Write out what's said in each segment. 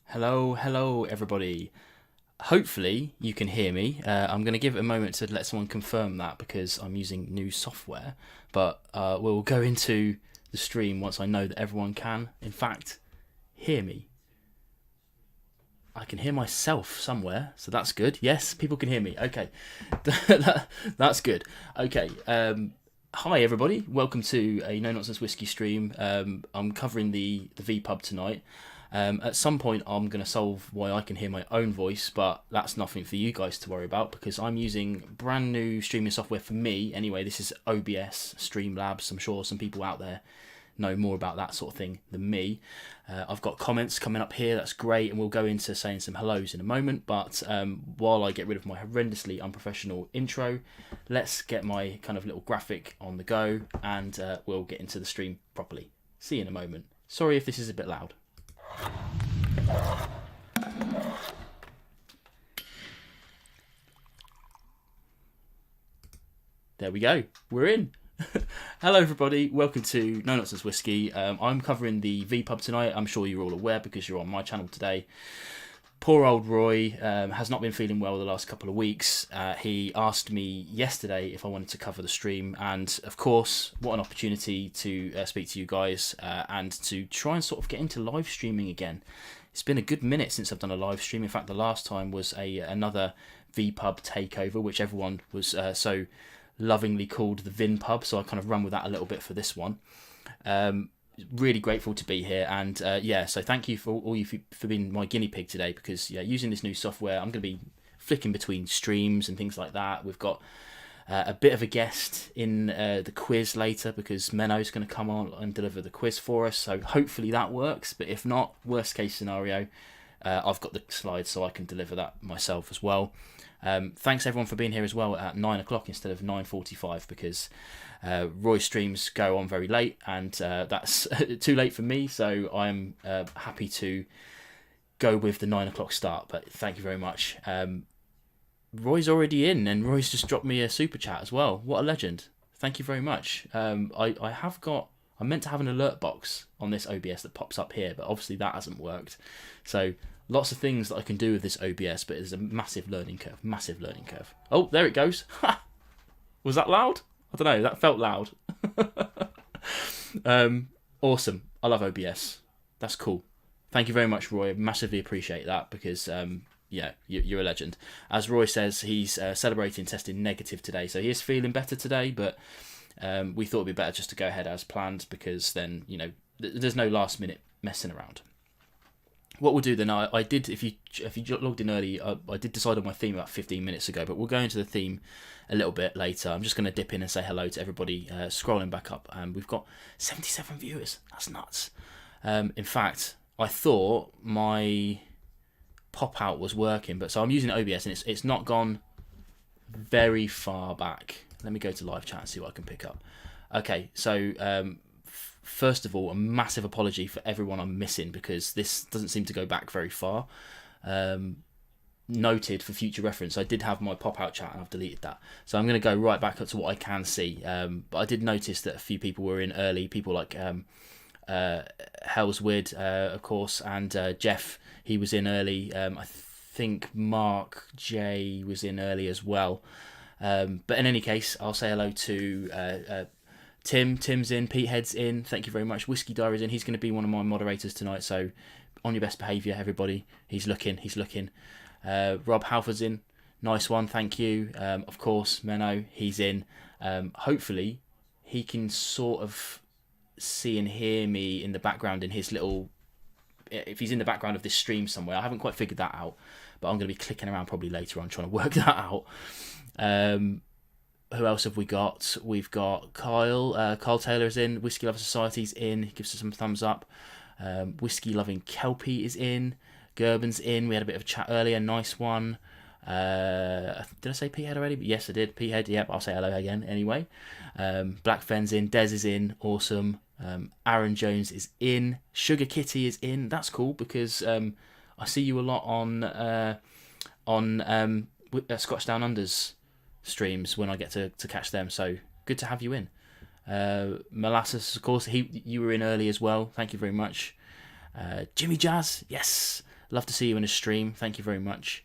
Hello, everybody. Hopefully you can hear me. I'm going to give it a moment to let someone confirm that because I'm using new software. But we'll go into the stream once I know that everyone can, in fact, hear me. I can hear myself somewhere, so that's good. Yes, people can hear me. Okay, that's good. Okay. Hi everybody. Welcome to a No Nonsense Whiskey stream. I'm covering the vPUB tonight. At some point, I'm going to solve why I can hear my own voice, but that's nothing for you guys to worry about because I'm using brand new streaming software for me. Anyway, this is OBS, Streamlabs. I'm sure some people out there know more about that sort of thing than me. I've got comments coming up here. That's great, and we'll go into saying some hellos in a moment. But while I get rid of my horrendously unprofessional intro, let's get my kind of little graphic on the go, and we'll get into the stream properly. See you in a moment. Sorry if this is a bit loud. There we go. We're in. Hello everybody, welcome to No Nonsense Whiskey. I'm covering the vPUB tonight. I'm sure you're all aware because you're on my channel today. Poor old Roy has not been feeling well the last couple of weeks. He asked me yesterday if I wanted to cover the stream, and of course, what an opportunity to speak to you guys and to try and sort of get into live streaming again. It's been a good minute since I've done a live stream. In fact, the last time was another vPUB takeover, which everyone was so lovingly called the vPUB, so I kind of run with that a little bit for this one. Really grateful to be here, and so thank you for all you for being my guinea pig today, because using this new software I'm going to be flicking between streams and things like that. We've got a bit of a guest in the quiz later because Menno's going to come on and deliver the quiz for us, so hopefully that works, but if not, worst case scenario, I've got the slides so I can deliver that myself as well. Thanks everyone for being here as well at 9 o'clock instead of 9:45 because Roy's streams go on very late, and that's too late for me, so I'm happy to go with the 9 o'clock start, but thank you very much. Roy's already in, and Roy's just dropped me a super chat as well. What a legend. Thank you very much. I meant to have an alert box on this OBS that pops up here, but obviously that hasn't worked. So lots of things that I can do with this OBS, but there's a massive learning curve. Oh, there it goes. Was that loud? I don't know, that felt loud. Awesome. I love OBS. That's cool. Thank you very much, Roy. I massively appreciate that because, you're a legend. As Roy says, he's celebrating testing negative today, so he is feeling better today, but we thought it'd be better just to go ahead as planned because then, there's no last minute messing around. What we'll do then, I did, if you logged in early, I did decide on my theme about 15 minutes ago, but we'll go into the theme a little bit later. I'm just going to dip in and say hello to everybody, scrolling back up, and we've got 77 viewers. That's nuts. In fact, I thought my pop-out was working, but so I'm using OBS, and it's not gone very far back. Let me go to live chat and see what I can pick up. Okay, so first of all, a massive apology for everyone I'm missing because this doesn't seem to go back very far. Noted for future reference, I did have my pop-out chat and I've deleted that. So I'm going to go right back up to what I can see. But I did notice that a few people were in early, people like Hellswid, of course, and Jeff, he was in early. I think Mark J was in early as well. But in any case, I'll say hello to Tim's in, Pete Head's in, thank you very much. Whiskey Diary's in, he's going to be one of my moderators tonight, so on your best behaviour, everybody. He's looking. Rob Halford's in, nice one, thank you. Of course, Menno, he's in. Hopefully, he can sort of see and hear me in the background in his little... If he's in the background of this stream somewhere, I haven't quite figured that out, but I'm going to be clicking around probably later on trying to work that out. Who else have we got? We've got Kyle. Kyle Taylor's in. Whiskey Lover Society's in. He gives us some thumbs up. Whiskey Loving Kelpie is in. Girvin's in. We had a bit of a chat earlier. Nice one. Did I say Pete Head already? Yes, I did. Pete Head. Yep, I'll say hello again anyway. Black Fen's in. Des is in. Awesome. Aaron Jones is in. Sugar Kitty is in. That's cool because I see you a lot on Scotch Down Under's streams when I get to catch them, so good to have you in. Molasses, of course, you were in early as well, thank you very much. Jimmy Jazz, yes, Love to see you in a stream. Thank you very much.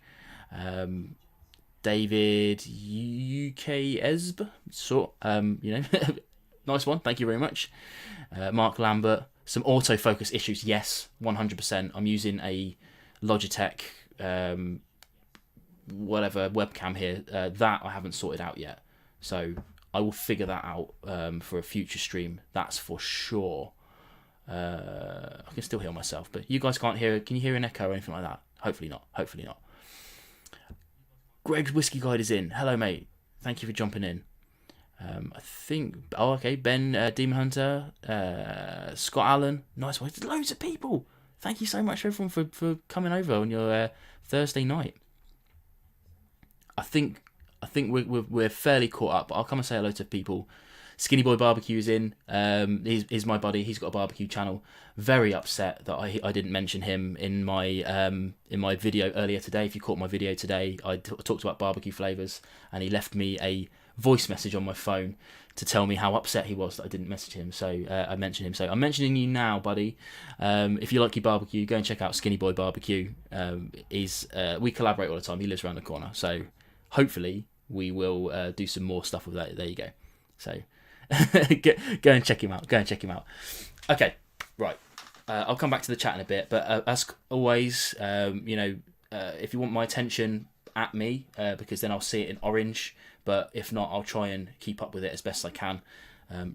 David UKESB, nice one. Thank you very much. Mark Lambert. Some autofocus issues. Yes, 100%. I'm using a Logitech whatever webcam here. That I haven't sorted out yet. So I will figure that out for a future stream. That's for sure. I can still hear myself, but you guys can't hear. Can you hear an echo or anything like that? Hopefully not. Greg's Whiskey Guide is in. Hello, mate. Thank you for jumping in. I think... Oh, okay. Ben, Demon Hunter, Scott Allen. Nice one. There's loads of people. Thank you so much, everyone, for coming over on your Thursday night. I think we're fairly caught up, but I'll come and say hello to people. Skinny Boy Barbecue is in. He's my buddy. He's got a barbecue channel. Very upset that I didn't mention him in my video earlier today. If you caught my video today, I talked about barbecue flavours, and he left me a voice message on my phone to tell me how upset he was that I didn't message him. So I mentioned him. So I'm mentioning you now, buddy. If you like your barbecue, go and check out Skinny Boy Barbecue. We collaborate all the time. He lives around the corner. So hopefully we will do some more stuff with that. There you go. So go and check him out. Okay, right. I'll come back to the chat in a bit, but as always, if you want my attention, at me, because then I'll see it in orange. But if not, I'll try and keep up with it as best I can.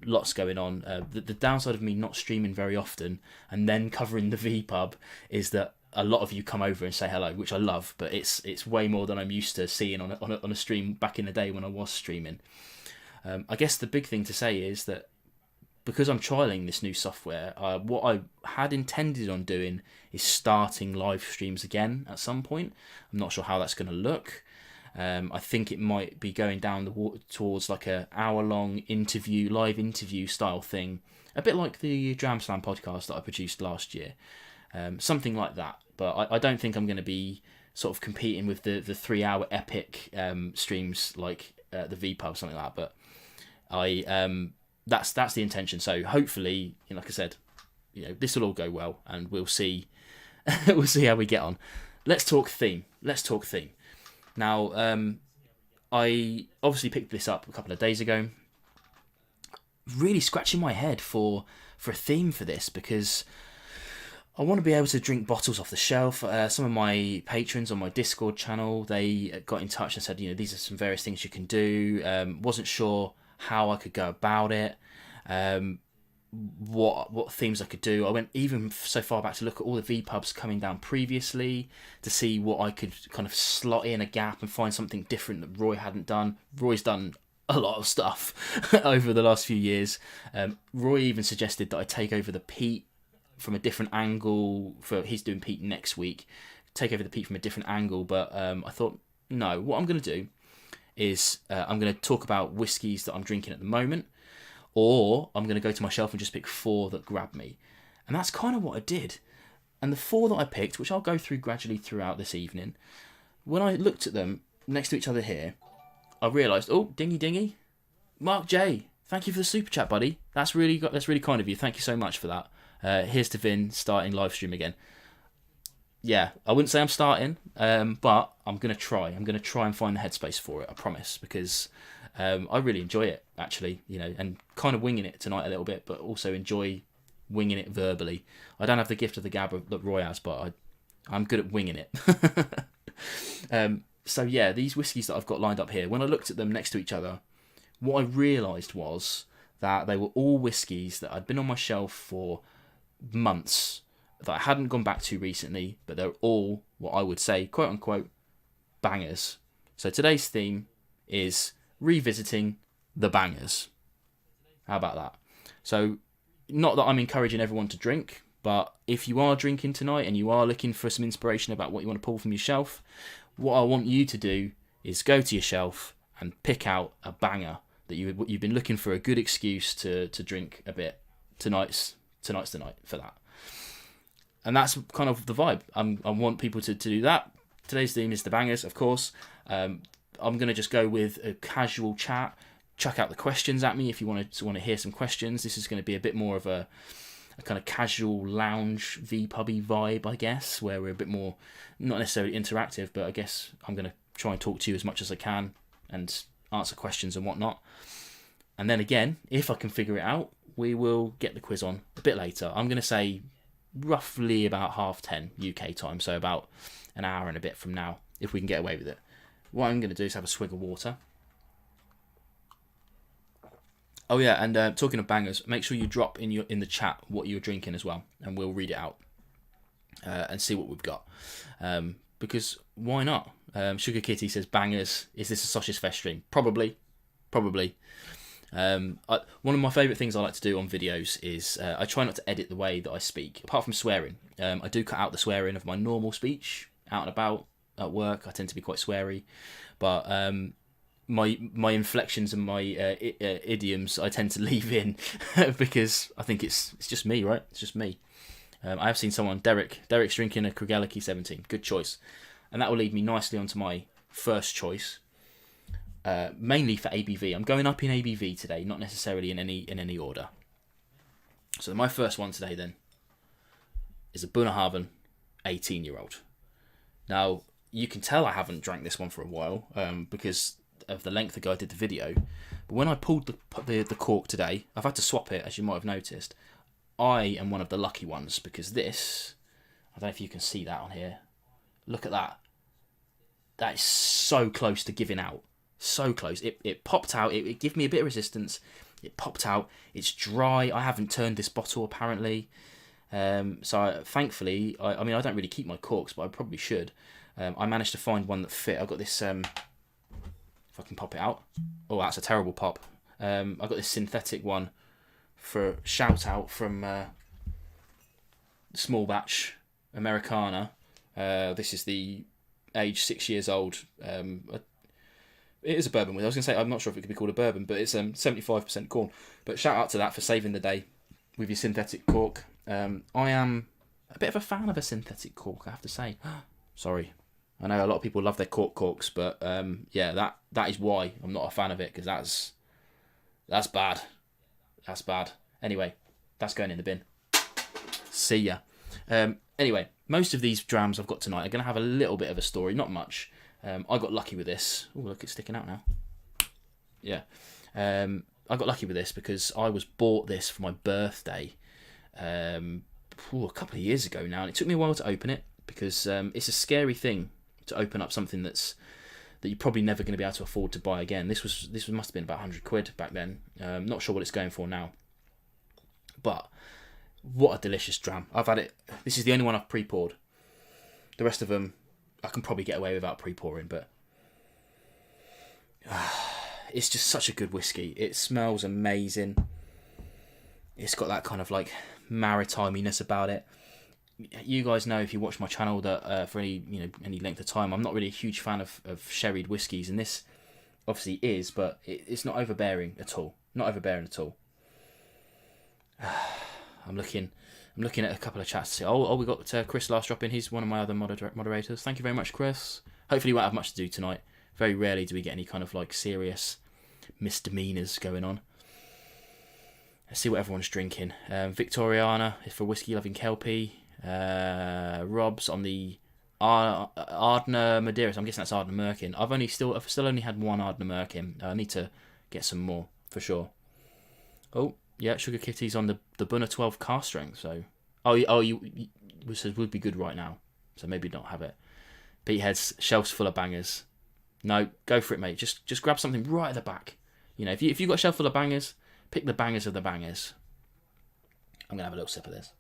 Lots going on. The downside of me not streaming very often and then covering the vPUB is that a lot of you come over and say hello, which I love, but it's way more than I'm used to seeing on a stream back in the day when I was streaming. I guess the big thing to say is that because I'm trialing this new software, what I had intended on doing is starting live streams again at some point. I'm not sure how that's going to look. I think it might be going down towards like a hour-long live interview style thing, a bit like the Dram Slam podcast that I produced last year, something like that. But I don't think I'm going to be sort of competing with the 3-hour epic streams like the vPUB, something like that. But that's the intention. So hopefully, like I said, this will all go well, and we'll see we'll see how we get on. Let's talk theme. Now, I obviously picked this up a couple of days ago. Really scratching my head for a theme for this, because I want to be able to drink bottles off the shelf. Some of my patrons on my Discord channel, they got in touch and said, these are some various things you can do. Wasn't sure how I could go about it. What themes I could do. I went even so far back to look at all the vPUBs coming down previously to see what I could kind of slot in a gap and find something different that Roy hadn't done. Roy's done a lot of stuff over the last few years. Roy even suggested that I take over the peat from a different angle. He's doing peat next week. Take over the peat from a different angle, but I thought, no, what I'm going to do is I'm going to talk about whiskies that I'm drinking at the moment, or I'm going to go to my shelf and just pick 4 that grab me. And that's kind of what I did. And the 4 that I picked, which I'll go through gradually throughout this evening, when I looked at them next to each other here, I realised, dingy. Mark J, thank you for the super chat, buddy. That's really kind of you. Thank you so much for that. Here's to Vin starting live stream again. Yeah, I wouldn't say I'm starting, but I'm going to try. I'm going to try and find the headspace for it, I promise, because I really enjoy it, actually, and kind of winging it tonight a little bit, but also enjoy winging it verbally. I don't have the gift of the gab that Roy has, but I'm good at winging it. So yeah, these whiskies that I've got lined up here, when I looked at them next to each other, what I realised was that they were all whiskies that had been on my shelf for months, that I hadn't gone back to recently, but they're all what I would say, quote unquote, bangers. So today's theme is revisiting the bangers. How about that? So, not that I'm encouraging everyone to drink, but if you are drinking tonight and you are looking for some inspiration about what you want to pull from your shelf, what I want you to do is go to your shelf and pick out a banger that you've been looking for a good excuse to drink a bit. Tonight's the night for that. And that's kind of the vibe. I want people to do that. Today's theme is the bangers, of course. I'm going to just go with a casual chat. Chuck out the questions at me if you want to hear some questions. This is going to be a bit more of a a kind of casual lounge vPUB vibe, I guess, where we're a bit more, not necessarily interactive, but I guess I'm going to try and talk to you as much as I can and answer questions and whatnot. And then again, if I can figure it out, we will get the quiz on a bit later. I'm going to say roughly about 10:30 UK time, so about an hour and a bit from now, if we can get away with it. What I'm going to do is have a swig of water. Oh yeah, and talking of bangers, make sure you drop in the chat what you're drinking as well, and we'll read it out and see what we've got. Because why not? Sugar Kitty says, bangers, is this a Sausage Fest stream? Probably. One of my favourite things I like to do on videos is I try not to edit the way that I speak, apart from swearing. I do cut out the swearing of my normal speech, out and about, at work. I tend to be quite sweary, but my inflections and my idioms I tend to leave in because I think it's just me, right? It's just me. I have seen someone, Derek's drinking a Craigellachie 17. Good choice. And that will lead me nicely onto my first choice. Mainly for ABV. I'm going up in ABV today, not necessarily in any order. So my first one today then is a Bunnahabhain 18-year-old. Now, you can tell I haven't drank this one for a while because of the length ago I did the video. But when I pulled the cork today, I've had to swap it, as you might have noticed. I am one of the lucky ones because this, I don't know if you can see that on here. Look at that. That is so close to giving out. So close. It popped out. It gave me a bit of resistance. It popped out. It's dry. I haven't turned this bottle apparently. Thankfully, I mean, I don't really keep my corks, but I probably should. I managed to find one that fit. I've got this, if I can pop it out. Oh, that's a terrible pop. I've got this synthetic one for shout out from Small Batch Americana. This is the age 6 years old. It is a bourbon. I was going to say, I'm not sure if it could be called a bourbon, but it's 75% corn. But shout out to that for saving the day with your synthetic cork. I am a bit of a fan of a synthetic cork, I have to say. Sorry. I know a lot of people love their corks, but yeah, that is why I'm not a fan of it, because that's bad. That's bad. Anyway, that's going in the bin. See ya. Anyway, most of these drams I've got tonight are going to have a little bit of a story, not much. I got lucky with this. Oh, look, it's sticking out now. Yeah. I got lucky with this because I was bought this for my birthday a couple of years ago now, and it took me a while to open it because it's a scary thing to open up something that you're probably never going to be able to afford to buy again. This must have been about 100 quid back then. Not sure what it's going for now. But what a delicious dram. I've had it. This is the only one I've pre-poured. The rest of them I can probably get away without pre-pouring, but it's just such a good whiskey. It smells amazing. It's got that kind of like maritiminess about it. You guys know, if you watch my channel, that for any length of time, I'm not really a huge fan of sherried whiskies, and this obviously is, but it's not overbearing at all. Not overbearing at all. I'm looking at a couple of chats to see. Oh, we got Chris last drop in. He's one of my other moderators. Thank you very much, Chris. Hopefully, you won't have much to do tonight. Very rarely do we get any kind of like serious misdemeanors going on. Let's see what everyone's drinking. Victoriana is for whiskey loving Kelpie. Rob's on the Ardner Madeira. So I'm guessing that's Ardner Merkin. I've still only had one Ardner Merkin. I need to get some more for sure. Oh yeah, Sugar Kitty's on the Bunna 12 cask strength. So you would be good right now. So maybe not have it. Beathead's shelves full of bangers. No, go for it, mate. Just grab something right at the back. You know, if you've got a shelf full of bangers, pick the bangers of the bangers. I'm gonna have a little sip of this.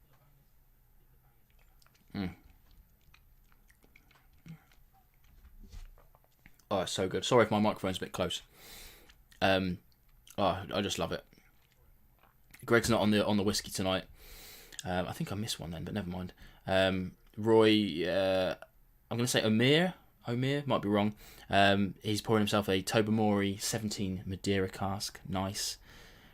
Oh, it's so good. Sorry if my microphone's a bit close. I just love it. Greg's not on the whiskey tonight. I think I missed one then, but never mind. Roy, I'm gonna say Omir, might be wrong. He's pouring himself a Tobermory 17 Madeira cask. Nice.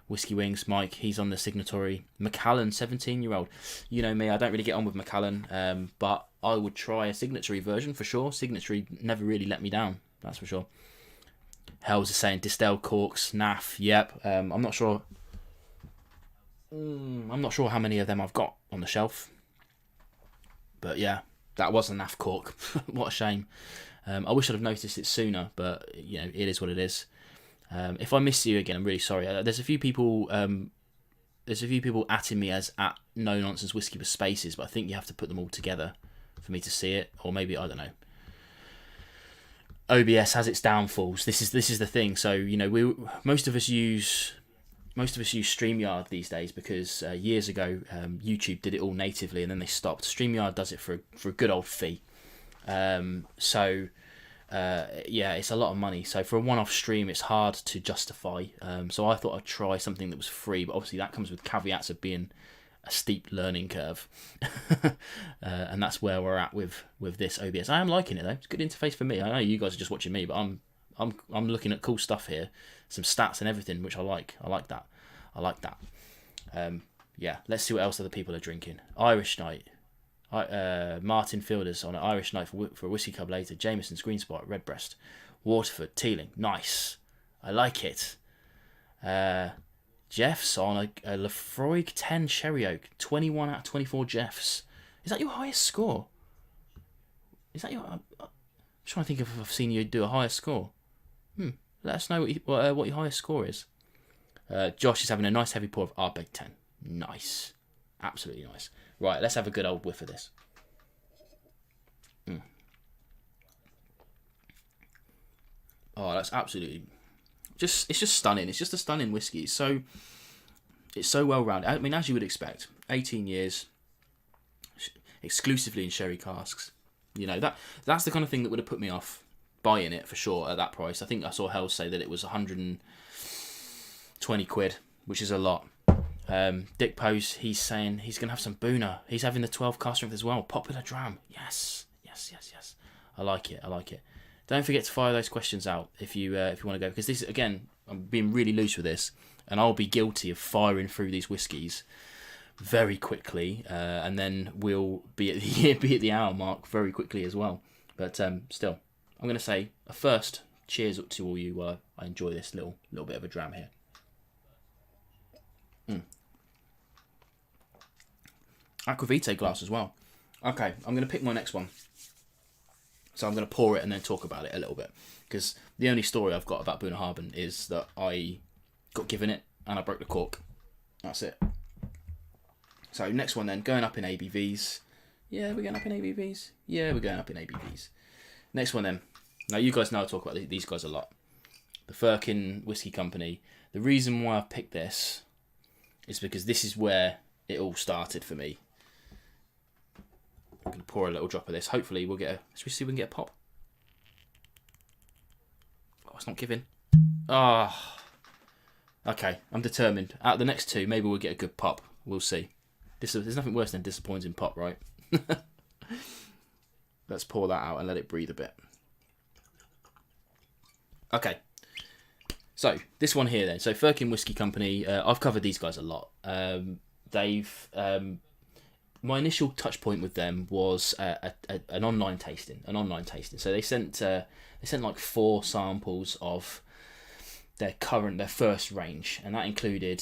Whiskey Wings, Mike, he's on the signatory. Macallan, 17-year-old. You know me, I don't really get on with Macallan, but I would try a signatory version for sure. Signatory never really let me down, that's for sure. Hells is saying distilled corks, naff, yep. I'm not sure. I'm not sure how many of them I've got on the shelf. But yeah, that was a naff cork. What a shame. I wish I'd have noticed it sooner, but it is what it is. If I miss you again, I'm really sorry. There's a few people atting me as at No Nonsense Whiskey with spaces, but I think you have to put them all together for me to see it, or maybe I don't know. OBS has its downfalls. This is the thing. So most of us use StreamYard these days because years ago YouTube did it all natively and then they stopped. StreamYard does it for a good old fee. It's a lot of money. So for a one-off stream, it's hard to justify. So I thought I'd try something that was free, but obviously that comes with caveats of being a steep learning curve. And that's where we're at with this OBS. I am liking it though. It's a good interface for me. I know you guys are just watching me, but I'm looking at cool stuff here, some stats and everything, which I like. I like that. Let's see what else other people are drinking. Irish Night. Martin Fielders on an Irish Night for a whiskey cub later. Jameson's Green Spot, Redbreast. Waterford, Teeling. Nice. I like it. Jeff's on a Lefroy 10 Sherry Oak. 21 out of 24 Jeffs. Is that your highest score? I'm trying to think if I've seen you do a higher score. Let us know what your highest score is. Josh is having a nice heavy pour of Ardbeg 10. Nice. Absolutely nice. Right, let's have a good old whiff of this. Oh, that's absolutely... it's just stunning. It's just a stunning whiskey. It's so well rounded. I mean, as you would expect, 18 years, exclusively in sherry casks. That's the kind of thing that would have put me off buying it for sure at that price. I think I saw Hell say that it was 120 quid, which is a lot. Dick Pose, he's saying he's going to have some Buna. He's having the 12 cask strength as well. Popular dram. Yes. I like it. Don't forget to fire those questions out if you want to go, because this, again, I'm being really loose with this, and I'll be guilty of firing through these whiskies very quickly, and then we'll be at the hour mark very quickly as well. But still, I'm going to say a first cheers to all you while I enjoy this little bit of a dram here. Aquavite glass as well. Okay, I'm going to pick my next one. So I'm going to pour it and then talk about it a little bit. Because the only story I've got about Bunnahabhain is that I got given it and I broke the cork. That's it. So next one then, going up in ABVs. Yeah, we're going up in ABVs. Next one then. Now you guys know I talk about these guys a lot. The Firkin Whiskey Company. The reason why I picked this is because this is where it all started for me. I'm going to pour a little drop of this. Hopefully we'll get should we see if we can get a pop? Oh, it's not giving. Okay, I'm determined. Out of the next two, maybe we'll get a good pop. We'll see. There's nothing worse than disappointing pop, right? Let's pour that out and let it breathe a bit. Okay. So, this one here then. So, Firkin Whiskey Company. I've covered these guys a lot. My initial touch point with them was an online tasting. So they sent like 4 samples of their first range, and that included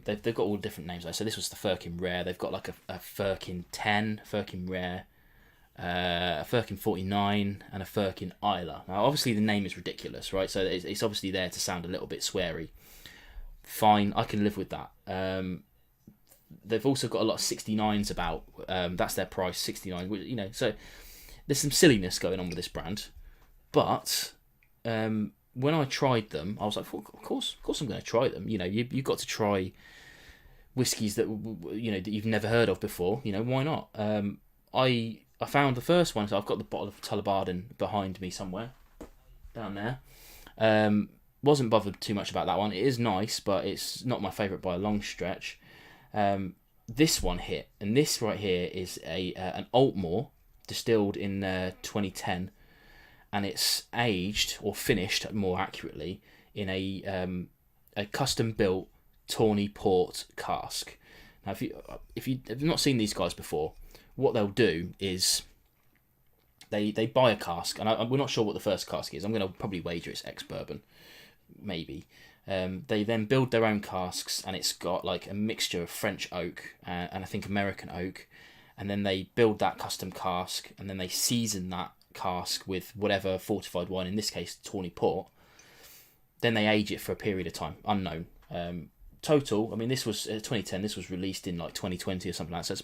they've got all different names. So this was the Firkin Rare. They've got like a Firkin 10, Firkin Rare, a Firkin 49, and a Firkin Isla. Now obviously the name is ridiculous, right? So it's obviously there to sound a little bit sweary. Fine, I can live with that. They've also got a lot of 69s about. That's their price, 69. So there's some silliness going on with this brand. But when I tried them, I was like, of course I'm going to try them. You've got to try whiskies that that you've never heard of before. Why not? I found the first one. So I've got the bottle of Allt-a-Bhain behind me somewhere down there. Wasn't bothered too much about that one. It is nice, but it's not my favourite by a long stretch. This one hit, and this right here is an Altmore distilled in 2010, and it's aged or finished more accurately in a custom built tawny port cask. Now, if you've not seen these guys before, what they'll do is they buy a cask, and we're not sure what the first cask is. I'm going to probably wager it's ex-bourbon, maybe. They then build their own casks, and it's got like a mixture of French oak and I think American oak, and then they build that custom cask, and then they season that cask with whatever fortified wine, in this case Tawny Port. Then they age it for a period of time, unknown. Total, I mean, this was 2010. This was released in like 2020 or something like that. So it's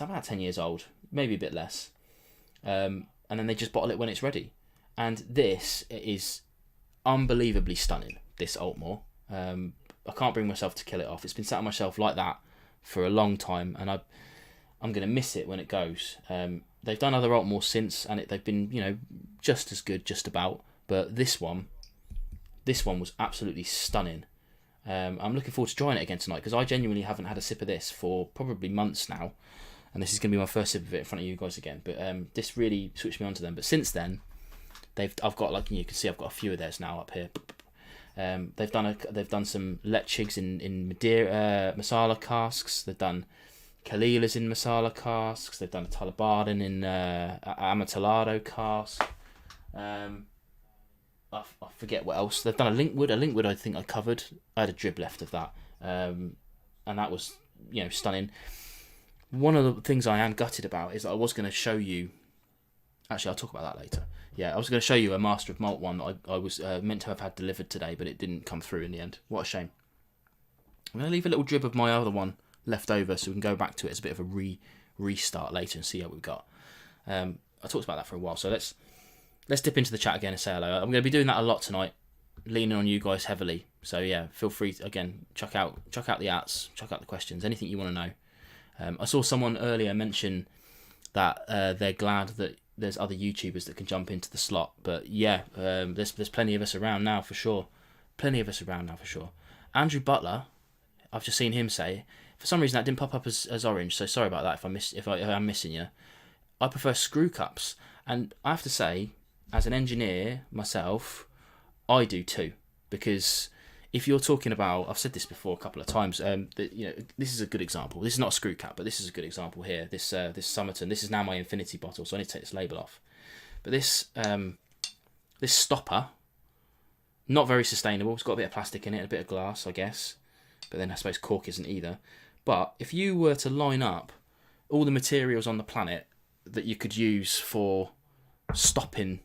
about 10 years old, maybe a bit less. And then they just bottle it when it's ready. And this is unbelievably stunning, this Altmore. I can't bring myself to kill it off. It's been sat on my shelf like that for a long time, and I'm going to miss it when it goes. They've done other Altmores since, and they've been, just as good, just about. But this one was absolutely stunning. I'm looking forward to trying it again tonight, because I genuinely haven't had a sip of this for probably months now, and this is going to be my first sip of it in front of you guys again. But this really switched me onto them. But since then, I've got, like you can see, I've got a few of theirs now up here. They've done some Lechigs in Madeira masala casks. They've done Kalilas in masala casks. They've done a Allt-a-Bhain in Amontillado cask. I forget what else. They've done a Linkwood I think I covered. I had a drib left of that. And that was, stunning. One of the things I am gutted about is that I was going to show you... Actually, I'll talk about that later. Yeah, I was going to show you a Master of Malt one that I was meant to have had delivered today, but it didn't come through in the end. What a shame. I'm going to leave a little drib of my other one left over so we can go back to it as a bit of a restart later and see how we've got. I talked about that for a while, so let's dip into the chat again and say hello. I'm going to be doing that a lot tonight, leaning on you guys heavily. So yeah, feel free to, again, chuck out the ads, chuck out the questions, anything you want to know. I saw someone earlier mention that they're glad that there's other YouTubers that can jump into the slot. But yeah, there's plenty of us around now for sure. Andrew Butler, I've just seen him say, for some reason that didn't pop up as orange, so sorry about that if I'm missing you. I prefer screw cups, and I have to say, as an engineer myself, I do too, because if you're talking about, I've said this before a couple of times, this is a good example. This is not a screw cap, but this is a good example here. This Somerton, this is now my Infinity bottle, so I need to take this label off. But this stopper, not very sustainable. It's got a bit of plastic in it, a bit of glass, I guess. But then I suppose cork isn't either. But if you were to line up all the materials on the planet that you could use for stopping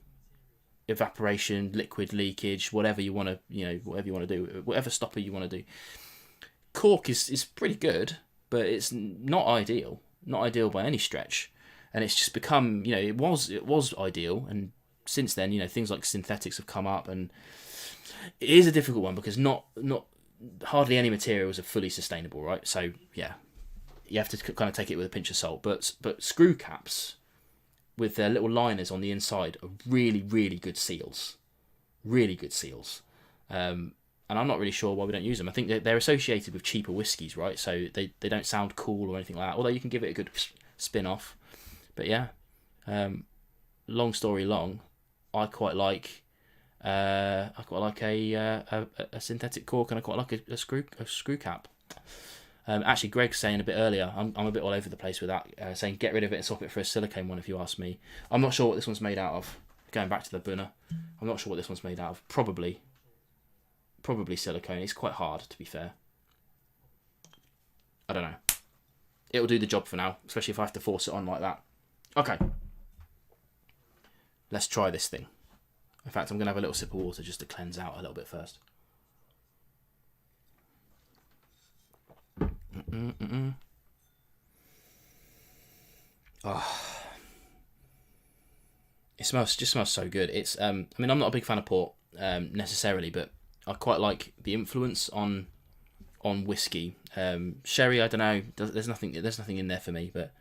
evaporation, liquid leakage, whatever you want to do, whatever stopper you want to do, cork is pretty good, but it's not ideal by any stretch. And it's just become, it was ideal, and since then, things like synthetics have come up, and it is a difficult one because not hardly any materials are fully sustainable, right? So yeah, you have to kind of take it with a pinch of salt. But screw caps with their little liners on the inside are really, really good seals. And I'm not really sure why we don't use them. I think they're associated with cheaper whiskies, right? So they don't sound cool or anything like that, although you can give it a good spin off. But yeah, long story long, I quite like a synthetic cork, and I quite like a screw cap. Actually, Greg's saying a bit earlier, I'm a bit all over the place with that, saying get rid of it and swap it for a silicone one if you ask me. I'm not sure what this one's made out of. Going back to the Bunna, I'm not sure what this one's made out of. Probably silicone. It's quite hard, to be fair. I don't know. It'll do the job for now, especially if I have to force it on like that. Okay. Let's try this thing. In fact, I'm going to have a little sip of water just to cleanse out a little bit first. Oh. It just smells so good. It's I'm not a big fan of port necessarily, but I quite like the influence on whiskey. Sherry, I don't know. There's nothing in there for me, but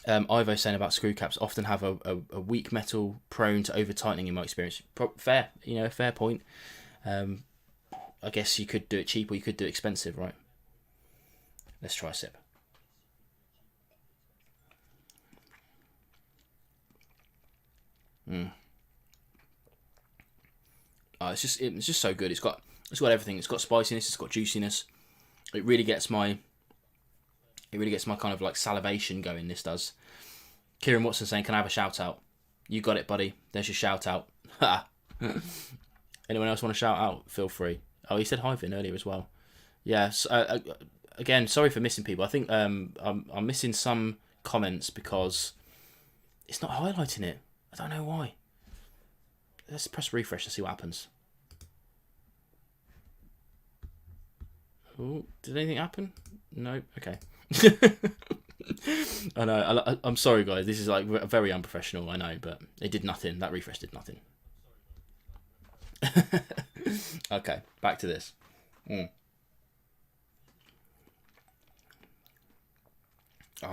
Ivo saying about screw caps often have a weak metal prone to over tightening in my experience. Fair, a fair point. I guess you could do it cheap or you could do it expensive, right? Let's try a sip. It's just so good. It's got everything. It's got spiciness. It's got juiciness. It really gets my kind of like salivation going. This does. Kieran Watson saying, "Can I have a shout out?" You got it, buddy. There's your shout out. Anyone else want to shout out? Feel free. Oh, he said hi Vin earlier as well. Yes. Again, sorry for missing people. I think I'm missing some comments because it's not highlighting it. I don't know why. Let's press refresh to see what happens. Oh, did anything happen? No. Okay. I know. I'm sorry, guys. This is like very unprofessional. I know, but it did nothing. That refresh did nothing. Okay, back to this. Oh,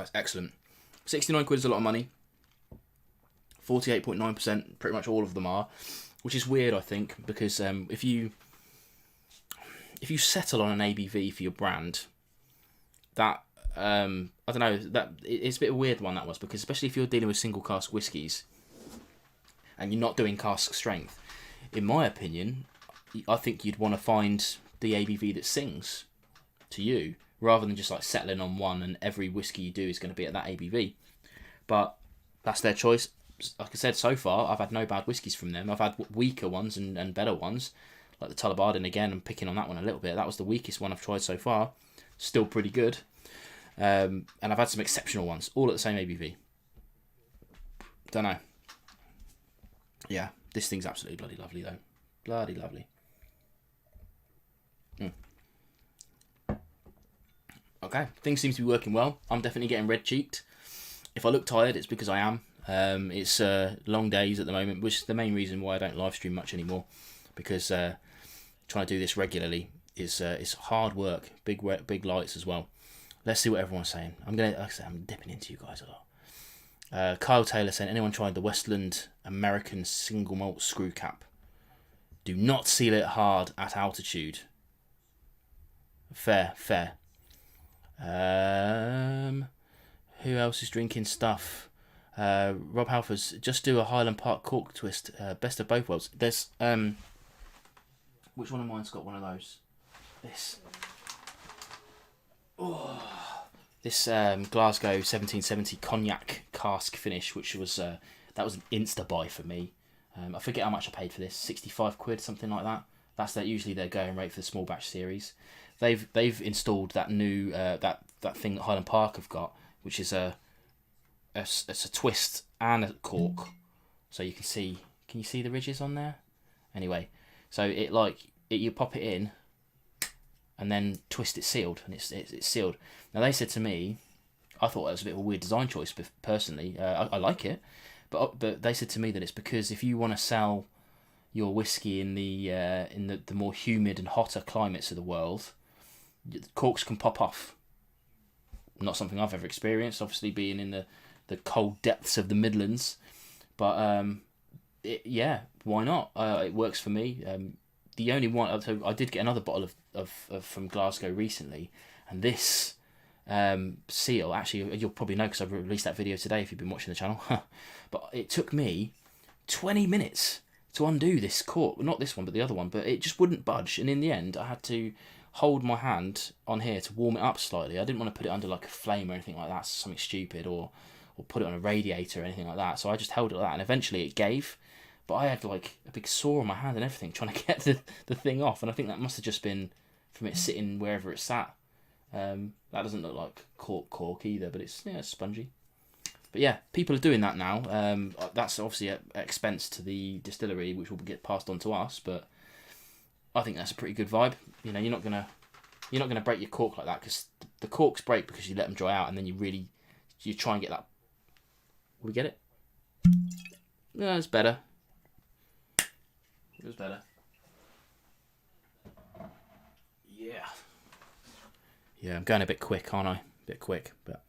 it's excellent. 69 quid is a lot of money. 48.9%, pretty much all of them are, which is weird, I think, because if you settle on an ABV for your brand, that I don't know, that it's a bit of a weird one, that was, because especially if you're dealing with single cask whiskies and you're not doing cask strength, in my opinion, I think you'd want to find the ABV that sings to you, rather than just like settling on one and every whiskey you do is going to be at that ABV. But that's their choice. Like I said, so far I've had no bad whiskies from them. I've had weaker ones and better ones, like the Allt-a-Bhain. Again, I'm picking on that one a little bit. That was the weakest one I've tried so far. Still pretty good. And I've had some exceptional ones, all at the same ABV. Don't know. Yeah, this thing's absolutely bloody lovely though. Bloody lovely. Okay, things seem to be working well. I'm definitely getting red cheeked. If I look tired, it's because I am. It's long days at the moment, which is the main reason why I don't live stream much anymore. Because trying to do this regularly is hard work. Big lights as well. Let's see what everyone's saying. I'm dipping into you guys a lot. Kyle Taylor saying, anyone tried the Westland American single malt screw cap? Do not seal it hard at altitude. Fair. Who else is drinking stuff? Rob Halford's just do a Highland Park cork twist. Best of both worlds. There's which one of mine's got one of those? This. Oh, this Glasgow 1770 cognac cask finish, which was that was an insta buy for me. I forget how much I paid for this. 65 quid, something like that. That's usually their going rate for the small batch series. They've installed that new that thing that Highland Park have got, which is it's a twist and a cork, so you can see. Can you see the ridges on there? Anyway, so you pop it in, and then twist it sealed, and it's sealed. Now they said to me, I thought that was a bit of a weird design choice, personally. I like it, but they said to me that it's because if you want to sell your whiskey in the more humid and hotter climates of the world, the corks can pop off. Not something I've ever experienced, obviously being in the cold depths of the Midlands, but yeah, why not? It works for me. The only one, so I did get another bottle of from Glasgow recently, and this seal, actually you'll probably know because I've released that video today if you've been watching the channel, but it took me 20 minutes to undo this cork, not this one but the other one, but it just wouldn't budge, and in the end I had to hold my hand on here to warm it up slightly. I didn't want to put it under like a flame or anything like that, something stupid, or put it on a radiator or anything like that, so I just held it like that, and eventually it gave, but I had like a big sore on my hand and everything trying to get the thing off, and I think that must have just been from it sitting wherever it sat. That doesn't look like cork either, but it's spongy. But yeah, people are doing that now. That's obviously at expense to the distillery, which will get passed on to us, but I think that's a pretty good vibe. You know, you're not gonna break your cork like that, because the corks break because you let them dry out, and then you try and get that. We get it? No, it's better. It was better. Yeah. Yeah, I'm going a bit quick, aren't I? A bit quick, but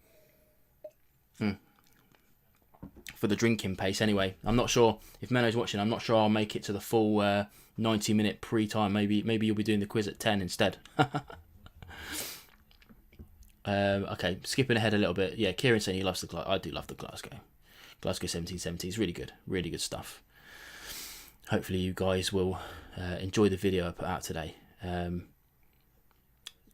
for the drinking pace anyway. I'm not sure if Menno's watching. I'm not sure I'll make it to the full 90-minute pre-time. Maybe you'll be doing the quiz at 10 instead. Okay, skipping ahead a little bit. Yeah, Kieran saying he loves the Glasgow. I do love the Glasgow 1770 is really good stuff. Hopefully you guys will enjoy the video I put out today.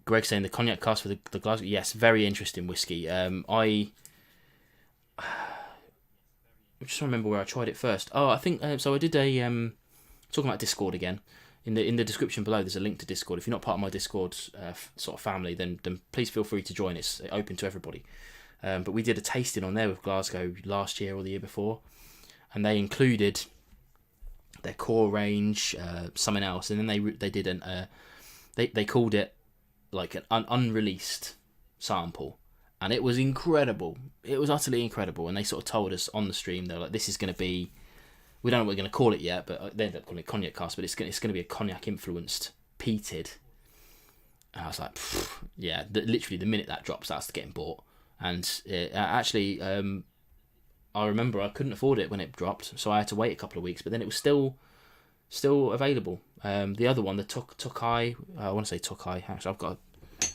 Greg saying the cognac cask for the Glasgow. Yes, very interesting whiskey. I just remember where I tried it first. Oh, I think so. I did a talking about Discord again. In the description below, there's a link to Discord. If you're not part of my Discord sort of family, then please feel free to join. It's open to everybody. But we did a tasting on there with Glasgow last year or the year before, and they included their core range, something else, and then they did they called it like an unreleased sample, and it was incredible. It was utterly incredible, and they sort of told us on the stream, they're like, this is going to be, we don't know what we're going to call it yet, but they ended up calling it cognac cast, but it's going to be a cognac influenced peated. And I was like, yeah, literally the minute that drops, that's getting bought. And actually, I remember I couldn't afford it when it dropped, so I had to wait a couple of weeks, but then it was still available. The other one, the Tokai, I want to say Tokai, actually I've got an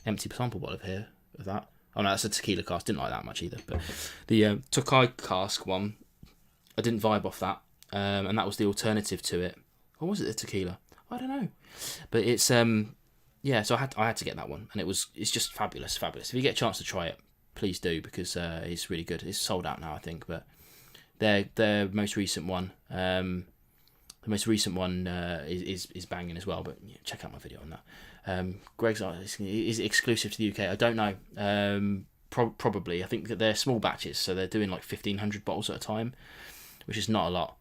empty sample bottle here of that. Oh no, that's a tequila cask, didn't like that much either. But the Tokai cask one, I didn't vibe off that. And that was the alternative to it. Or was it the tequila? I don't know. But it's yeah, so I had to get that one, and it's just fabulous. If you get a chance to try it, please do, because it's really good. It's sold out now, I think, but their most recent one, is banging as well. But yeah, check out my video on that. Greg's is it exclusive to the UK? I don't know. Probably. I think that they're small batches, so they're doing like 1,500 bottles at a time, which is not a lot.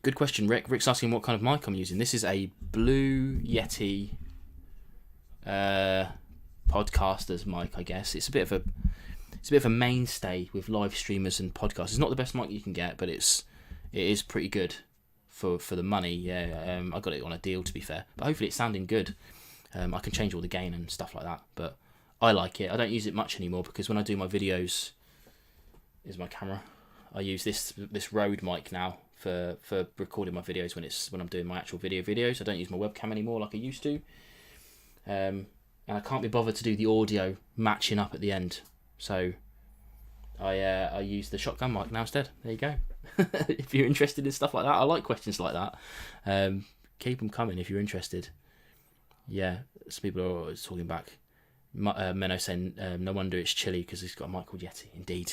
Good question, Rick. Rick's asking what kind of mic I'm using. This is a Blue Yeti podcaster's mic, I guess. It's a bit of a mainstay with live streamers and podcasts. It's not the best mic you can get, but it is pretty good for the money. Yeah, I got it on a deal, to be fair. But hopefully it's sounding good. I can change all the gain and stuff like that, but I like it. I don't use it much anymore because when I do my videos, here's my camera. I use this Rode mic now for recording my videos when I'm doing my actual videos. I don't use my webcam anymore like I used to. And I can't be bothered to do the audio matching up at the end, so I use the shotgun mic now instead. There you go. If you're interested in stuff like that, I like questions like that. Keep them coming if you're interested. Yeah, some people are always talking back. Menno saying no wonder it's chilly because he's got a mic called Yeti. Indeed.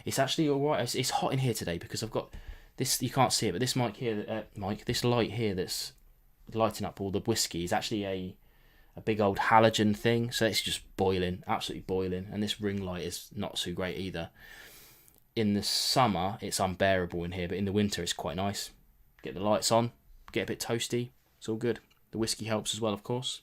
It's actually alright. It's hot in here today because I've got this. You can't see it, but this mic here, this light here that's lighting up all the whiskey is actually a big old halogen thing. So it's just boiling, absolutely boiling. And this ring light is not so great either. In the summer, it's unbearable in here, but in the winter, it's quite nice. Get the lights on, get a bit toasty. It's all good. The whiskey helps as well, of course.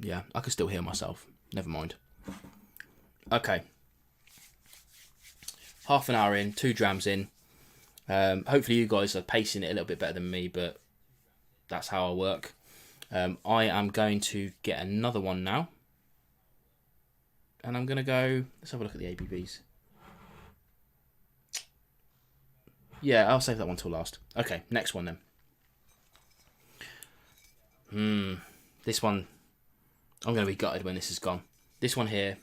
Yeah, I can still hear myself. Never mind. Okay. Half an hour in, 2 drams in. Hopefully you guys are pacing it a little bit better than me, but that's how I work. I am going to get another one now. And I'm going to go... Let's have a look at the ABVs. Yeah, I'll save that one till last. Okay, next one then. This one... I'm going to be gutted when this is gone. This one here,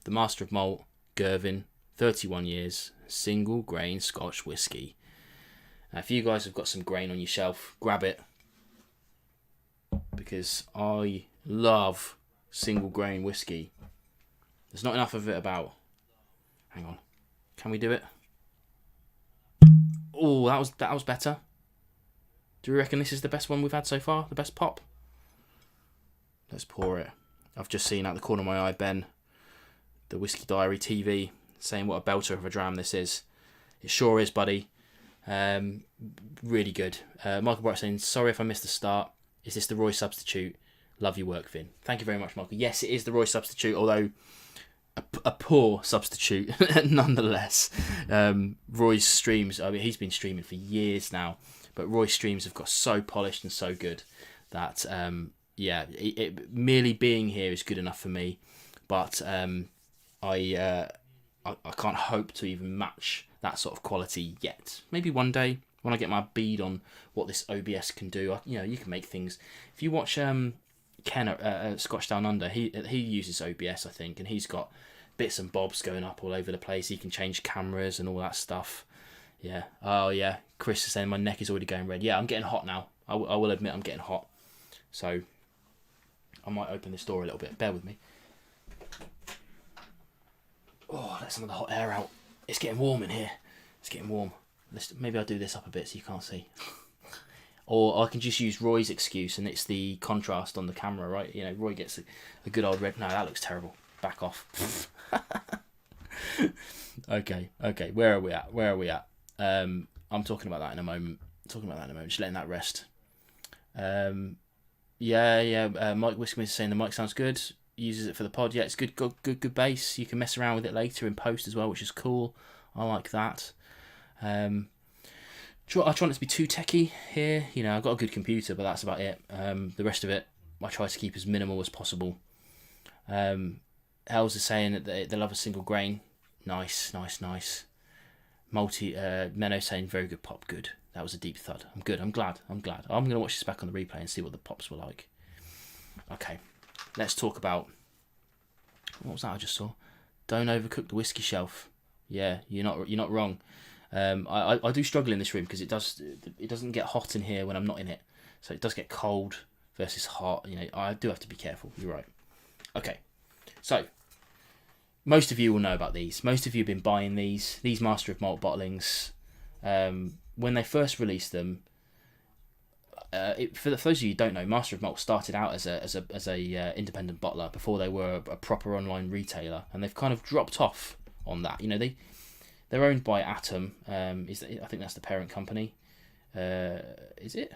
the Master of Malt, Girvin, 31 years, single grain Scotch whiskey. Now, if you guys have got some grain on your shelf, grab it. Because I love single grain whiskey. There's not enough of it about. Hang on. Can we do it? Oh, that was better. Do you reckon this is the best one we've had so far? The best pop? Let's pour it. I've just seen out the corner of my eye Ben, the Whiskey Diary TV, saying what a belter of a dram this is. It sure is, buddy. Really good. Michael Bright saying, sorry if I missed the start. Is this the Roy substitute? Love your work, Vin. Thank you very much, Michael. Yes, it is the Roy substitute, although a poor substitute nonetheless. Roy's streams, I mean, he's been streaming for years now, but Roy's streams have got so polished and so good that... yeah, it merely being here is good enough for me, but I can't hope to even match that sort of quality yet. Maybe one day when I get my bead on what this OBS can do. You can make things. If you watch Ken at Scotch Down Under, he uses OBS, I think, and he's got bits and bobs going up all over the place. He can change cameras and all that stuff. Yeah. Oh yeah. Chris is saying my neck is already going red. Yeah, I'm getting hot now. I will admit I'm getting hot. So. I might open this door a little bit. Bear with me. Oh, let some of the hot air out. It's getting warm in here. It's getting warm. Maybe I'll do this up a bit so you can't see. Or I can just use Roy's excuse, and it's the contrast on the camera, right? You know, Roy gets a good old red. No, that looks terrible. Back off. Okay. Where are we at? I'm talking about that in a moment. Just letting that rest. Mike Whisky is saying the mic sounds good. Uses it for the pod. Yeah, it's good bass. You can mess around with it later in post as well, which is cool. I like that. I try not to be too techie here. You know, I've got a good computer, but that's about it. The rest of it, I try to keep as minimal as possible. Hells is saying that they love a single grain. Nice. Menno saying very good pop. Good. That was a deep thud. I'm good. I'm glad. I'm going to watch this back on the replay and see what the pops were like. Okay. Let's talk about... What was that I just saw? Don't overcook the whiskey shelf. Yeah, you're not wrong. I do struggle in this room because it doesn't get hot in here when I'm not in it. So it does get cold versus hot. You know, I do have to be careful. You're right. Okay. So, most of you will know about these. Most of you have been buying these Master of Malt bottlings. When they first released them, for those of you who don't know, Master of Malt started out as a independent bottler before they were a proper online retailer, and they've kind of dropped off on that. You know, they're owned by Atom. I think that's the parent company. Is it?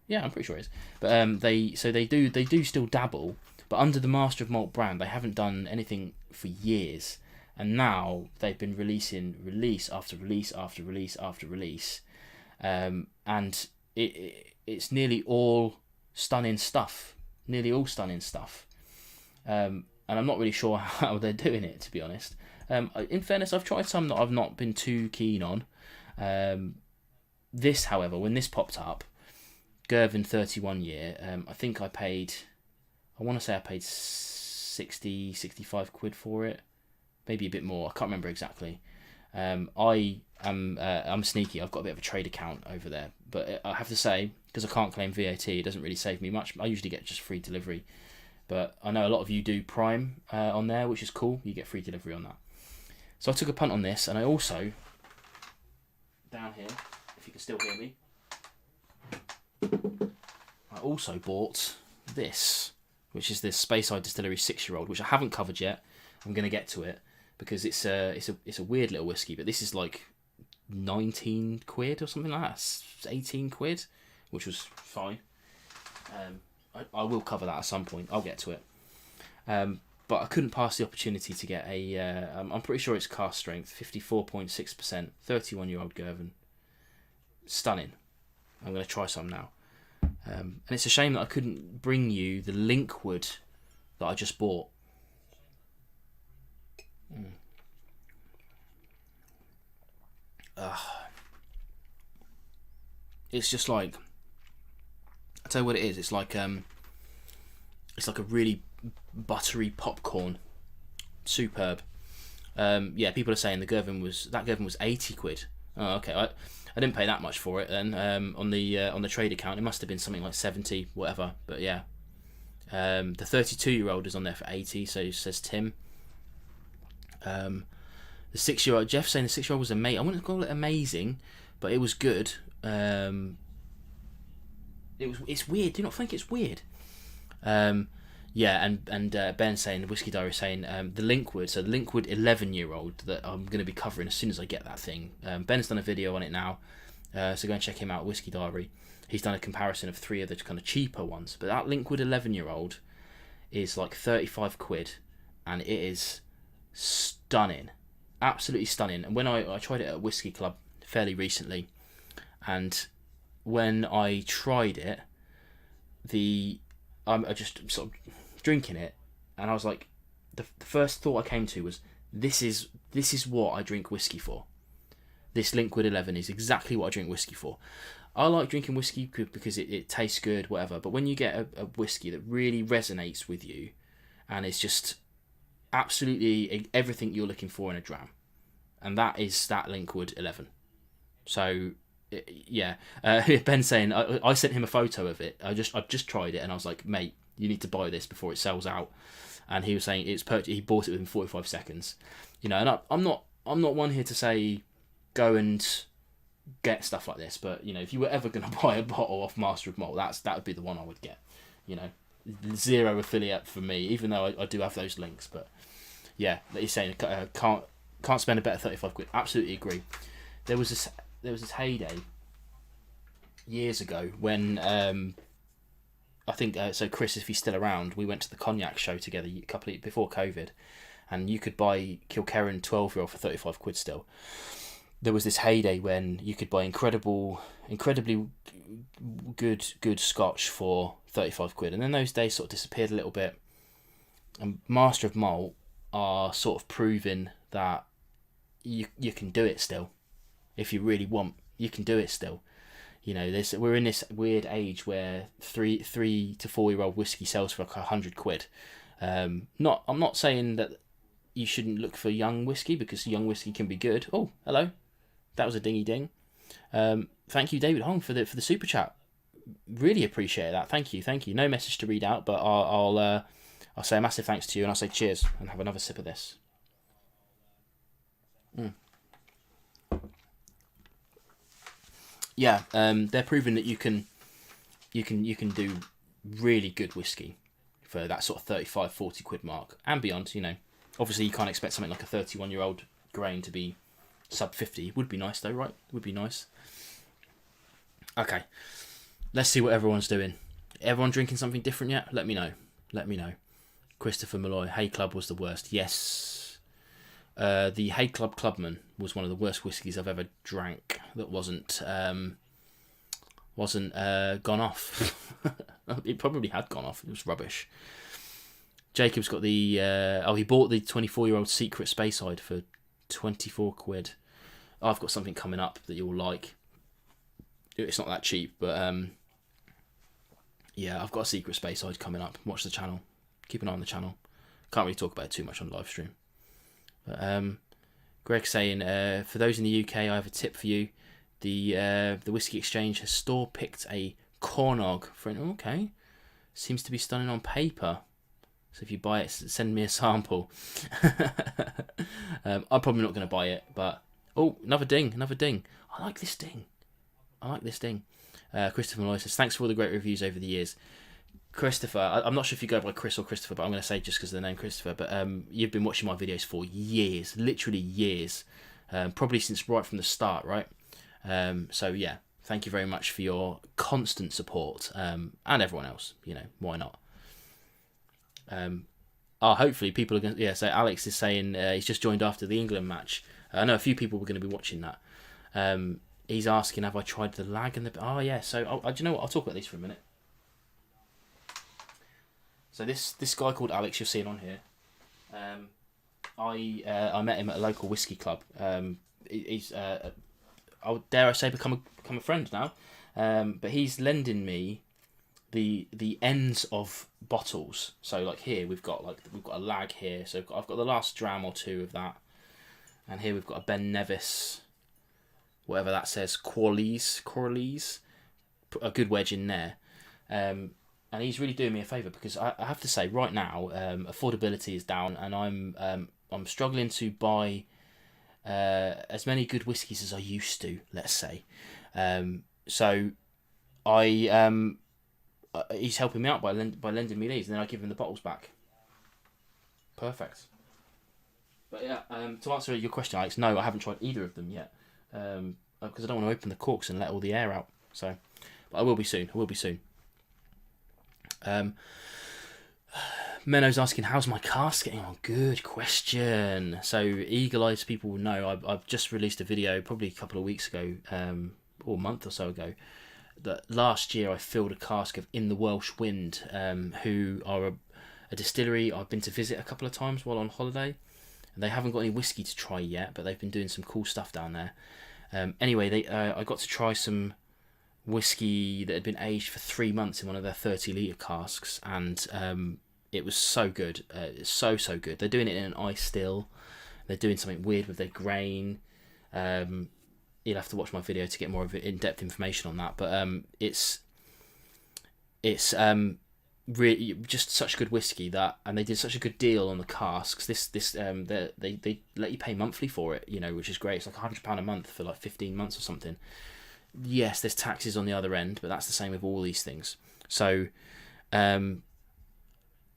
Yeah, I'm pretty sure it is. But they do still dabble, but under the Master of Malt brand, they haven't done anything for years, and now they've been releasing release after release after release after release, and it's nearly all stunning stuff. And I'm not really sure how they're doing it, to be honest. In fairness, I've tried some that I've not been too keen on. This, however, when this popped up, Girvin 31 year, I want to say I paid 65 quid for it, maybe a bit more. I can't remember exactly. I'm sneaky. I've got a bit of a trade account over there, but I have to say, because I can't claim VAT, it doesn't really save me much. I usually get just free delivery, but I know a lot of you do Prime on there, which is cool. You get free delivery on that. So I took a punt on this, and I also, down here, if you can still hear me, I also bought this, which is the Speyside Distillery 6-year-old, which I haven't covered yet. I'm going to get to it because it's a weird little whiskey, but this is like 19 quid or something like that. It's 18 quid, which was fine. I will cover that at some point. I'll get to it. But I couldn't pass the opportunity to get I'm pretty sure it's cask strength, 54.6%, 31-year-old Girvin. Stunning. I'm going to try some now. And it's a shame that I couldn't bring you the Linkwood that I just bought. It's just like, I'll tell you what it is. It's like a really buttery popcorn. Superb. People are saying that Girvin was 80 quid. Oh, okay. I didn't pay that much for it then. On the trade account, it must have been something like 70, whatever. But yeah, the 32-year-old is on there for 80. So says Tim. The 6-year-old, Jeff saying the 6-year-old was amazing. I wouldn't call it amazing, but it was good. It's weird. Do you not think it's weird? And Ben saying, the Whiskey Diary saying, the Linkwood, so the Linkwood 11-year-old that I'm going to be covering as soon as I get that thing. Ben's done a video on it now, so go and check him out, Whiskey Diary. He's done a comparison of 3 of the kind of cheaper ones, but that Linkwood 11-year-old is like 35 quid, and it is stunning, absolutely stunning. And when I tried it at Whiskey Club fairly recently, and when I tried it, I just sort of drinking it, and I was like, the first thought I came to was, this is what I drink whiskey for. This Linkwood 11 is exactly what I drink whiskey for. I like drinking whiskey because it tastes good, whatever, but when you get a whiskey that really resonates with you, and it's just absolutely everything you're looking for in a dram, and that is that Linkwood 11. So yeah, Ben's saying I sent him a photo of it. I've just tried it, and I was like, mate, you need to buy this before it sells out. And he was saying he bought it within 45 seconds. You know, and I'm not I'm not one here to say go and get stuff like this, but if you were ever going to buy a bottle off Master of Malt, that would be the one I would get. Zero affiliate for me, even though I do have those links. But yeah, like you're saying, can't spend a better 35 quid. Absolutely agree. There was this heyday years ago when I think so. Chris, if he's still around, we went to the cognac show together a couple of, before COVID, and you could buy Kilkerran 12-year-old for 35 quid still. There was this heyday when you could buy incredibly good Scotch for 35 quid, and then those days sort of disappeared a little bit. And Master of Malt are sort of proving that you can do it still. If you really want, you can do it still. We're in this weird age where 3 to 4 year old whiskey sells for like 100 quid. I'm not saying that you shouldn't look for young whiskey, because young whiskey can be good. Oh, hello, that was a dingy ding. Thank you, David Hong, for the super chat. Really appreciate that. Thank you. No message to read out, but I'll say a massive thanks to you, and I'll say cheers and have another sip of this. Yeah, they're proving that you can do really good whiskey for that sort of 35, 40 quid mark and beyond. Obviously you can't expect something like a 31-year-old grain to be sub 50. Would be nice though, right? Would be nice. Okay, let's see what everyone's doing. Everyone drinking something different yet? Let me know. Christopher Malloy, Hay Club was the worst. Yes. The Hay Club Clubman was one of the worst whiskies I've ever drank that wasn't gone off. It probably had gone off. It was rubbish. Jacob's got the he bought the 24-year-old Secret Speyside for 24 quid. I've got something coming up that you'll like. It's not that cheap, but yeah, I've got a Secret Speyside coming up. Watch the channel. Keep an eye on the channel. Can't really talk about it too much on the live stream. But Greg's saying, for those in the UK, I have a tip for you. The Whiskey Exchange has store picked a Cornog for an okay. Seems to be stunning on paper. So if you buy it, send me a sample. I'm probably not going to buy it, but another ding. I like this ding. Christopher Malloy says, thanks for all the great reviews over the years. Christopher, I'm not sure if you go by Chris or Christopher, but I'm going to say just because of the name Christopher. But you've been watching my videos for years, literally years, probably since right from the start, right? So yeah, thank you very much for your constant support, and everyone else. Why not? Hopefully people are going to... Yeah, so Alex is saying he's just joined after the England match. I know a few people were going to be watching that. He's asking, have I tried the lag and the... Oh, yeah, so do you know what? I'll talk about these for a minute. So this guy called Alex, you're seeing on here, I met him at a local whiskey club. He's, dare I say, become a friend now. But he's lending me the ends of bottles. So like here we've got a lag here. So I've got the last dram or two of that, and here we've got a Ben Nevis, whatever that says, Corleys, put a good wedge in there. And he's really doing me a favour, because I have to say right now affordability is down, and I'm struggling to buy as many good whiskies as I used to, let's say. So he's helping me out by lending me these, and then I give him the bottles back. Perfect. But yeah, to answer your question, Alex, no, I haven't tried either of them yet, because I don't want to open the corks and let all the air out. So, but I will be soon. Menno's asking, how's my cask getting on? Good question. So eagle-eyed people will know I've just released a video probably a couple of weeks ago, or a month or so ago, that last year I filled a cask of In the Welsh Wind, who are a distillery I've been to visit a couple of times while on holiday. And they haven't got any whiskey to try yet, but they've been doing some cool stuff down there. Anyway, I got to try some whiskey that had been aged for 3 months in one of their 30-litre casks, and it was so good. So good. They're doing it in an ice still. They're doing something weird with their grain. You'll have to watch my video to get more of in-depth information on that, but it's really just such good whiskey and they did such a good deal on the casks. They let you pay monthly for it, which is great. It's like £100 a month for like 15 months or something. Yes, there's taxes on the other end, but that's the same with all these things. So I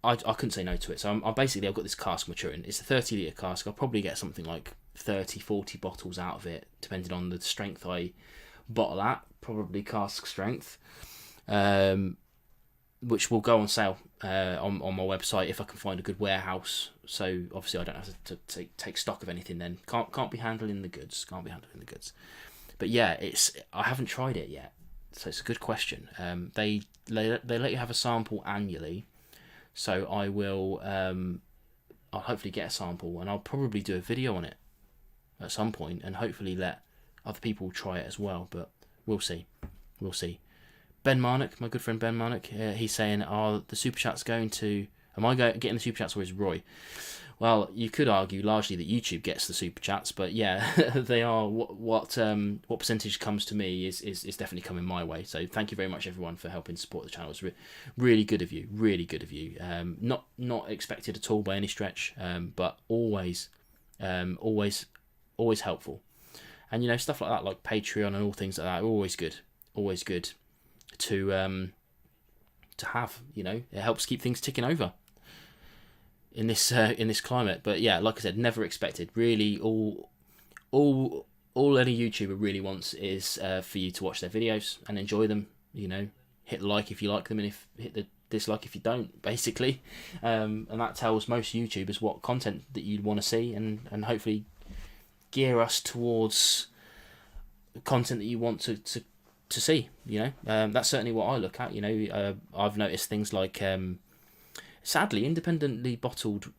couldn't say no to it. So I've got this cask maturing. It's a 30-litre cask. I'll probably get something like 30, 40 bottles out of it, depending on the strength I bottle at, probably cask strength, which will go on sale on my website if I can find a good warehouse. So obviously I don't have to take stock of anything then. Can't be handling the goods. But yeah, I haven't tried it yet, so it's a good question. They let you have a sample annually, so I will. I'll hopefully get a sample, and I'll probably do a video on it at some point, and hopefully let other people try it as well. But we'll see. Ben Marnock, my good friend Ben Marnock, he's saying, "Are the super chats going to? Am I getting the super chats, or is Roy?" Well, you could argue largely that YouTube gets the super chats, but yeah, they are. What percentage comes to me is definitely coming my way. So thank you very much, everyone, for helping support the channel. It's really good of you. Not expected at all by any stretch, but always helpful. And stuff like that, like Patreon and all things like that, are always good to have. It helps keep things ticking over in this climate. But yeah, like I said, never expected. Really, all any YouTuber really wants is for you to watch their videos and enjoy them. Hit the like if you like them, and hit the dislike if you don't, basically. And that tells most YouTubers what content that you'd want to see, and hopefully gear us towards content that you want to see. That's certainly what I look at. I've noticed things like sadly, independently bottled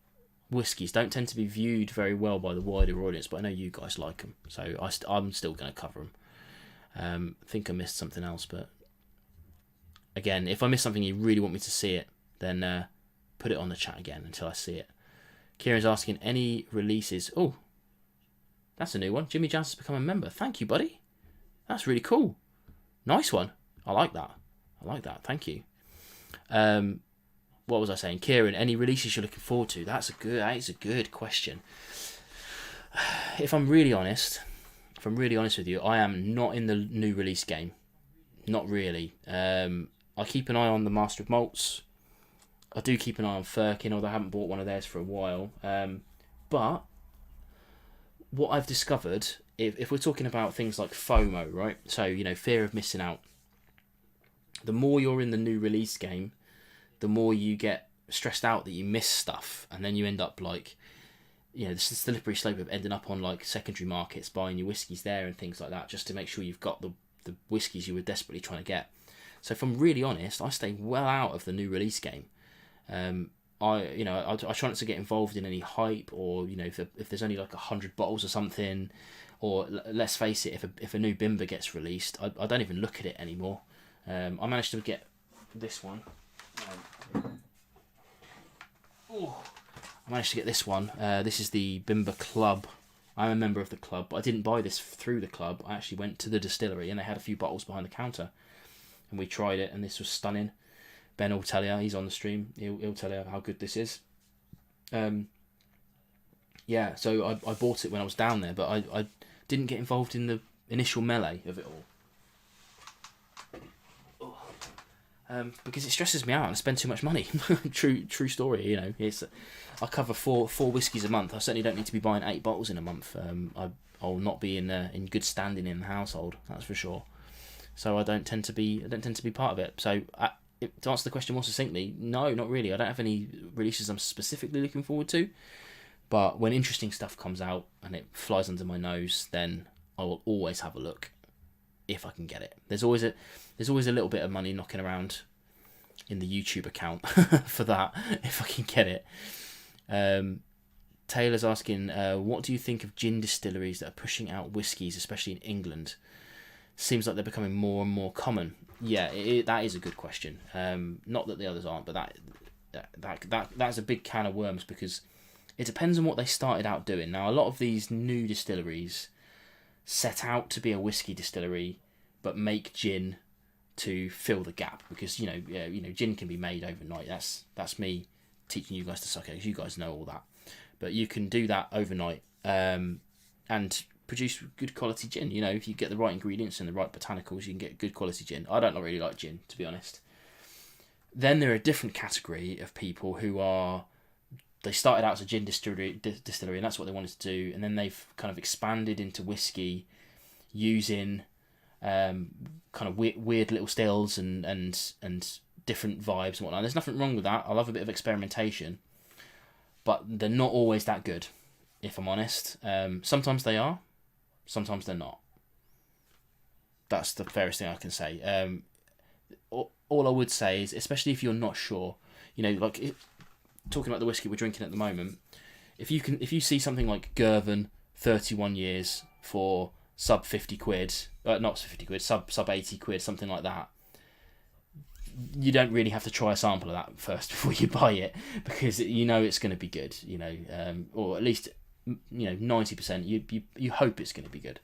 whiskies don't tend to be viewed very well by the wider audience, but I know you guys like them, so I'm still going to cover them. I think I missed something else, but again, if I miss something you really want me to see it, then put it on the chat again until I see it. Kieran's asking, any releases? Oh, that's a new one. Jimmy Jazz has become a member. Thank you, buddy. That's really cool. Nice one. I like that. Thank you. What was I saying? Kieran, any releases you're looking forward to? That is a good question. If I'm really honest with you, I am not in the new release game. Not really. I keep an eye on the Master of Malts. I do keep an eye on Firkin, although I haven't bought one of theirs for a while. But what I've discovered, if we're talking about things like FOMO, right? So, fear of missing out. The more you're in the new release game, the more you get stressed out that you miss stuff, and then you end up like, the slippery slope of ending up on like secondary markets buying your whiskies there and things like that, just to make sure you've got the whiskies you were desperately trying to get. So if I'm really honest, I stay well out of the new release game. I try not to get involved in any hype, or if there's only like 100 bottles or something, or let's face it, if a new Bimber gets released, I don't even look at it anymore. I managed to get this one. I managed to get this one. This is the Bimber Club. I'm a member of the club, but I didn't buy this through the club. I actually went to the distillery, and they had a few bottles behind the counter, and we tried it, and this was stunning. Ben will tell you, he's on the stream. He'll tell you how good this is. Yeah, so I bought it when I was down there, but I didn't get involved in the initial melee of it all. Because it stresses me out and I spend too much money. True story, I cover four whiskies a month. I certainly don't need to be buying 8 bottles in a month. I'll not be in good standing in the household, that's for sure. So I don't tend to be part of it. So to answer the question more succinctly, no, not really. I don't have any releases I'm specifically looking forward to. But when interesting stuff comes out and it flies under my nose, then I will always have a look if I can get it. There's always a little bit of money knocking around in the YouTube account for that, if I can get it. Taylor's asking, what do you think of gin distilleries that are pushing out whiskies, especially in England? Seems like they're becoming more and more common. Yeah, that is a good question. Not that the others aren't, but that's a big can of worms, because it depends on what they started out doing. Now, a lot of these new distilleries set out to be a whiskey distillery, but make gin to fill the gap, because gin can be made overnight. That's me teaching you guys to suck eggs. You guys know all that, but you can do that overnight and produce good quality gin. If you get the right ingredients and the right botanicals, you can get good quality gin. I don't really like gin, to be honest. Then there are a different category of people who they started out as a gin distillery, and that's what they wanted to do, and then they've kind of expanded into whiskey using kind of weird little stills and different vibes and whatnot. There's nothing wrong with that. I love a bit of experimentation, but they're not always that good, if I'm honest. Sometimes they are, sometimes they're not. That's the fairest thing I can say. All I would say is, especially if you're not sure, talking about the whiskey we're drinking at the moment, if you see something like Girvin 31 years for sub 50 quid, not 50 quid, sub 80 quid, something like that, you don't really have to try a sample of that first before you buy it, because it's going to be good, or at least 90%. You hope it's going to be good.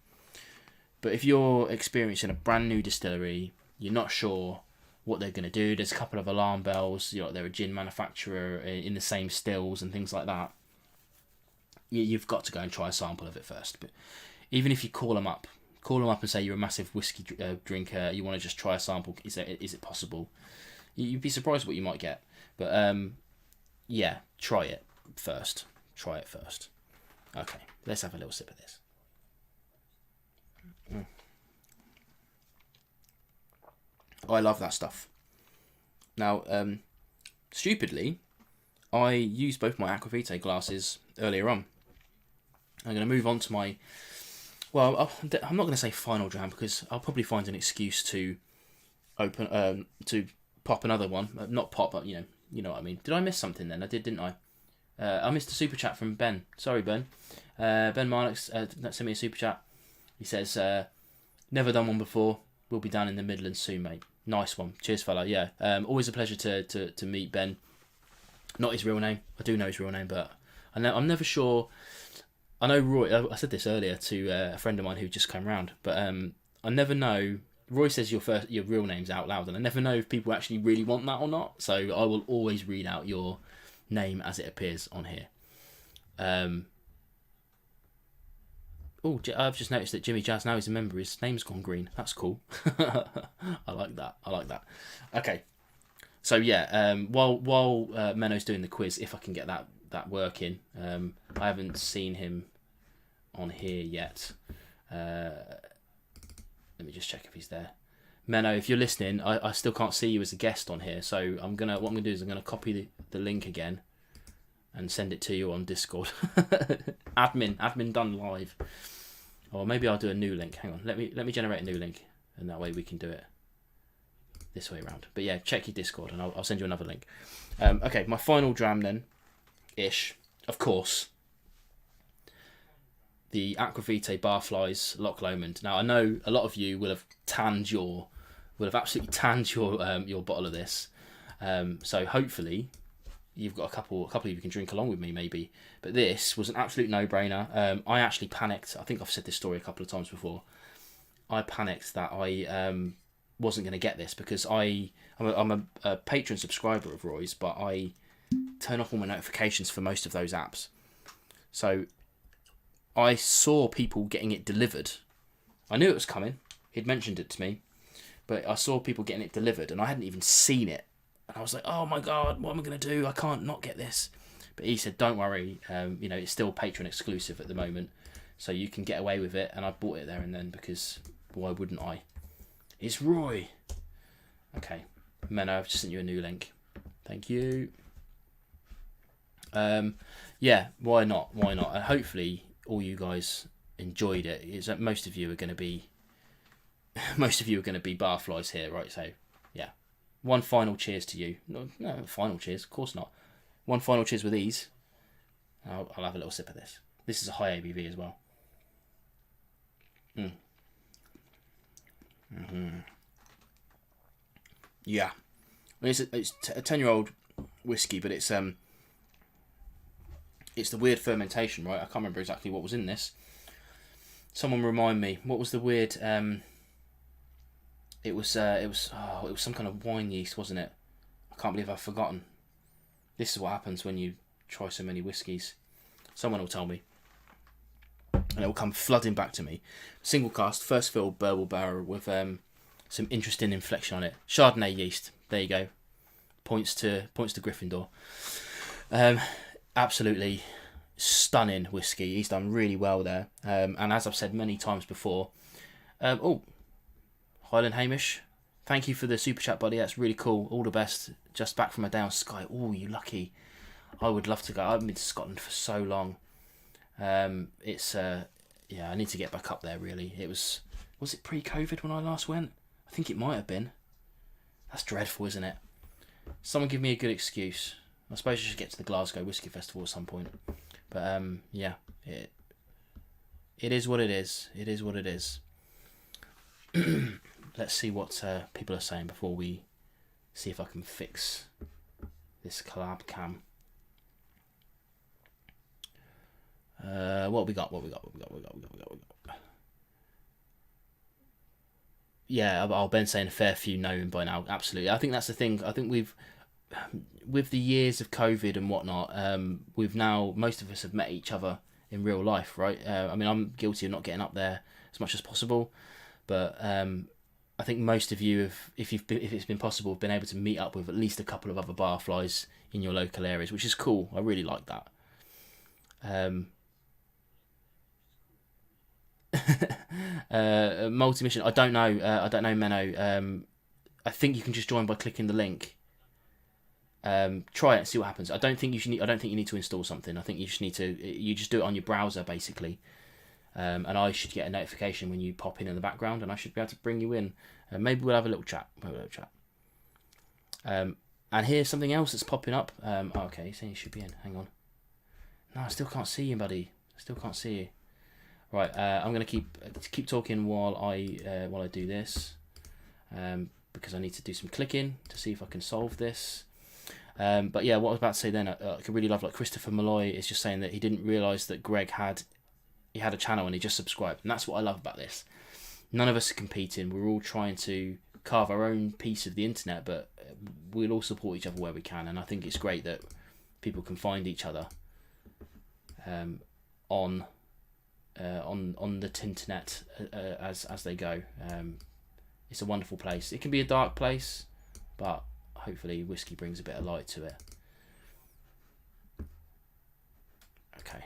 But if you're experiencing a brand new distillery, you're not sure what they're going to do, there's a couple of alarm bells, they're a gin manufacturer in the same stills and things like that, you've got to go and try a sample of it first. But even if you call them up and say you're a massive whiskey drinker, you want to just try a sample, is it possible? You'd be surprised what you might get. But try it first. Okay, let's have a little sip of this. I love that stuff. Now, stupidly, I used both my Aquavitae glasses earlier on. I'm going to move on to my... Well, I'm not going to say final dram, because I'll probably find an excuse to pop another one. Not pop, but you know what I mean. Did I miss something then? I did, didn't I? I missed a super chat from Ben. Sorry, Ben. Ben Marnock sent me a super chat. He says, never done one before. We'll be down in the Midlands soon, mate. Nice one. Cheers, fella. Yeah. Always a pleasure to meet Ben. Not his real name. I do know his real name, but I'm never sure. I know Roy. I said this earlier to a friend of mine who just came round, but I never know. Roy says your real name's out loud, and I never know if people actually really want that or not. So I will always read out your name as it appears on here. I've just noticed that Jimmy Jazz now is a member. His name's gone green. That's cool. I like that. Okay. So yeah, while Menno's doing the quiz, if I can get that working, I haven't seen him on here yet. Let me just check if he's there. Menno, if you're listening, I still can't see you as a guest on here. So what I'm gonna do is I'm gonna copy the link again and send it to you on Discord. admin done live. Or maybe I'll do a new link. Hang on, let me generate a new link, and that way we can do it this way around. But yeah, check your Discord, and I'll send you another link. Okay, my final dram then, of course, the Aquavitae Barflies Loch Lomond. Now I know a lot of you will have absolutely tanned your bottle of this. So hopefully you've got a couple of you can drink along with me maybe. But this was an absolute no-brainer. I actually panicked. I think I've said this story a couple of times before. I panicked that I wasn't going to get this, because I'm a patron subscriber of Roy's, but I turn off all my notifications for most of those apps. So I saw people getting it delivered. I knew it was coming. He'd mentioned it to me. But I saw people getting it delivered, and I hadn't even seen it. And I was like, oh my God, what am I going to do? I can't not get this. But he said, don't worry. It's still Patreon exclusive at the moment, so you can get away with it. And I bought it there and then, because why wouldn't I? It's Roy. Okay. Menno, I've just sent you a new link. Thank you. Yeah, why not? And hopefully all you guys enjoyed it. Is that most of you are going to be barflies here, right? So yeah, one final cheers to you. No, final cheers, of course not. One final cheers with these. I'll have a little sip of this. This is a high ABV as well. Yeah, it's a 10-year-old whiskey, but it's the weird fermentation, right? I can't remember exactly what was in this. Someone remind me, what was the weird... it was some kind of wine yeast, wasn't it? I can't believe I've forgotten. This is what happens when you try so many whiskies. Someone will tell me, and it will come flooding back to me. Single cask, first fill bourbon barrel with some interesting inflection on it. Chardonnay yeast. There you go. Points to Gryffindor. Absolutely stunning whiskey. He's done really well there. And as I've said many times before, Highland Hamish, thank you for the super chat, buddy. That's really cool. All the best. Just back from a day on Sky. Oh, you lucky. I would love to go. I've been to Scotland for so long. I need to get back up there. Really, was it pre-COVID when I last went? I think it might have been. That's dreadful, isn't it? Someone give me a good excuse. I suppose I should get to the Glasgow Whisky Festival at some point. But it is what it is. It is what it is. Let's see what people are saying before we see if I can fix this collab cam. What we got? Yeah, Ben saying a fair few know him by now. Absolutely, I think that's the thing. I think with the years of COVID and whatnot, most of us have met each other in real life, right? I mean, I'm guilty of not getting up there as much as possible, but I think most of you have, if it's been possible, have been able to meet up with at least a couple of other barflies in your local areas, which is cool. I really like that. Multi-mission. I don't know, Menno. I think you can just join by clicking the link. Try it and see what happens. I don't think you need to install something. I think you just do it on your browser basically. And I should get a notification when you pop in the background, and I should be able to bring you in. Maybe we'll have a little chat. And here's something else that's popping up. Okay, so you should be in. Hang on. No, I still can't see you, buddy. I still can't see you. Right, I'm gonna keep talking while I do this, because I need to do some clicking to see if I can solve this. But yeah, what I was about to say then, I could really love, like, Christopher Malloy is just saying that he didn't realise that Greg had a channel and he just subscribed, and that's what I love about this. None of us are competing. We're all trying to carve our own piece of the internet, but we'll all support each other where we can, and I think it's great that people can find each other on the Tinternet as they go. It's a wonderful place. It can be a dark place, but hopefully whiskey brings a bit of light to it. Okay.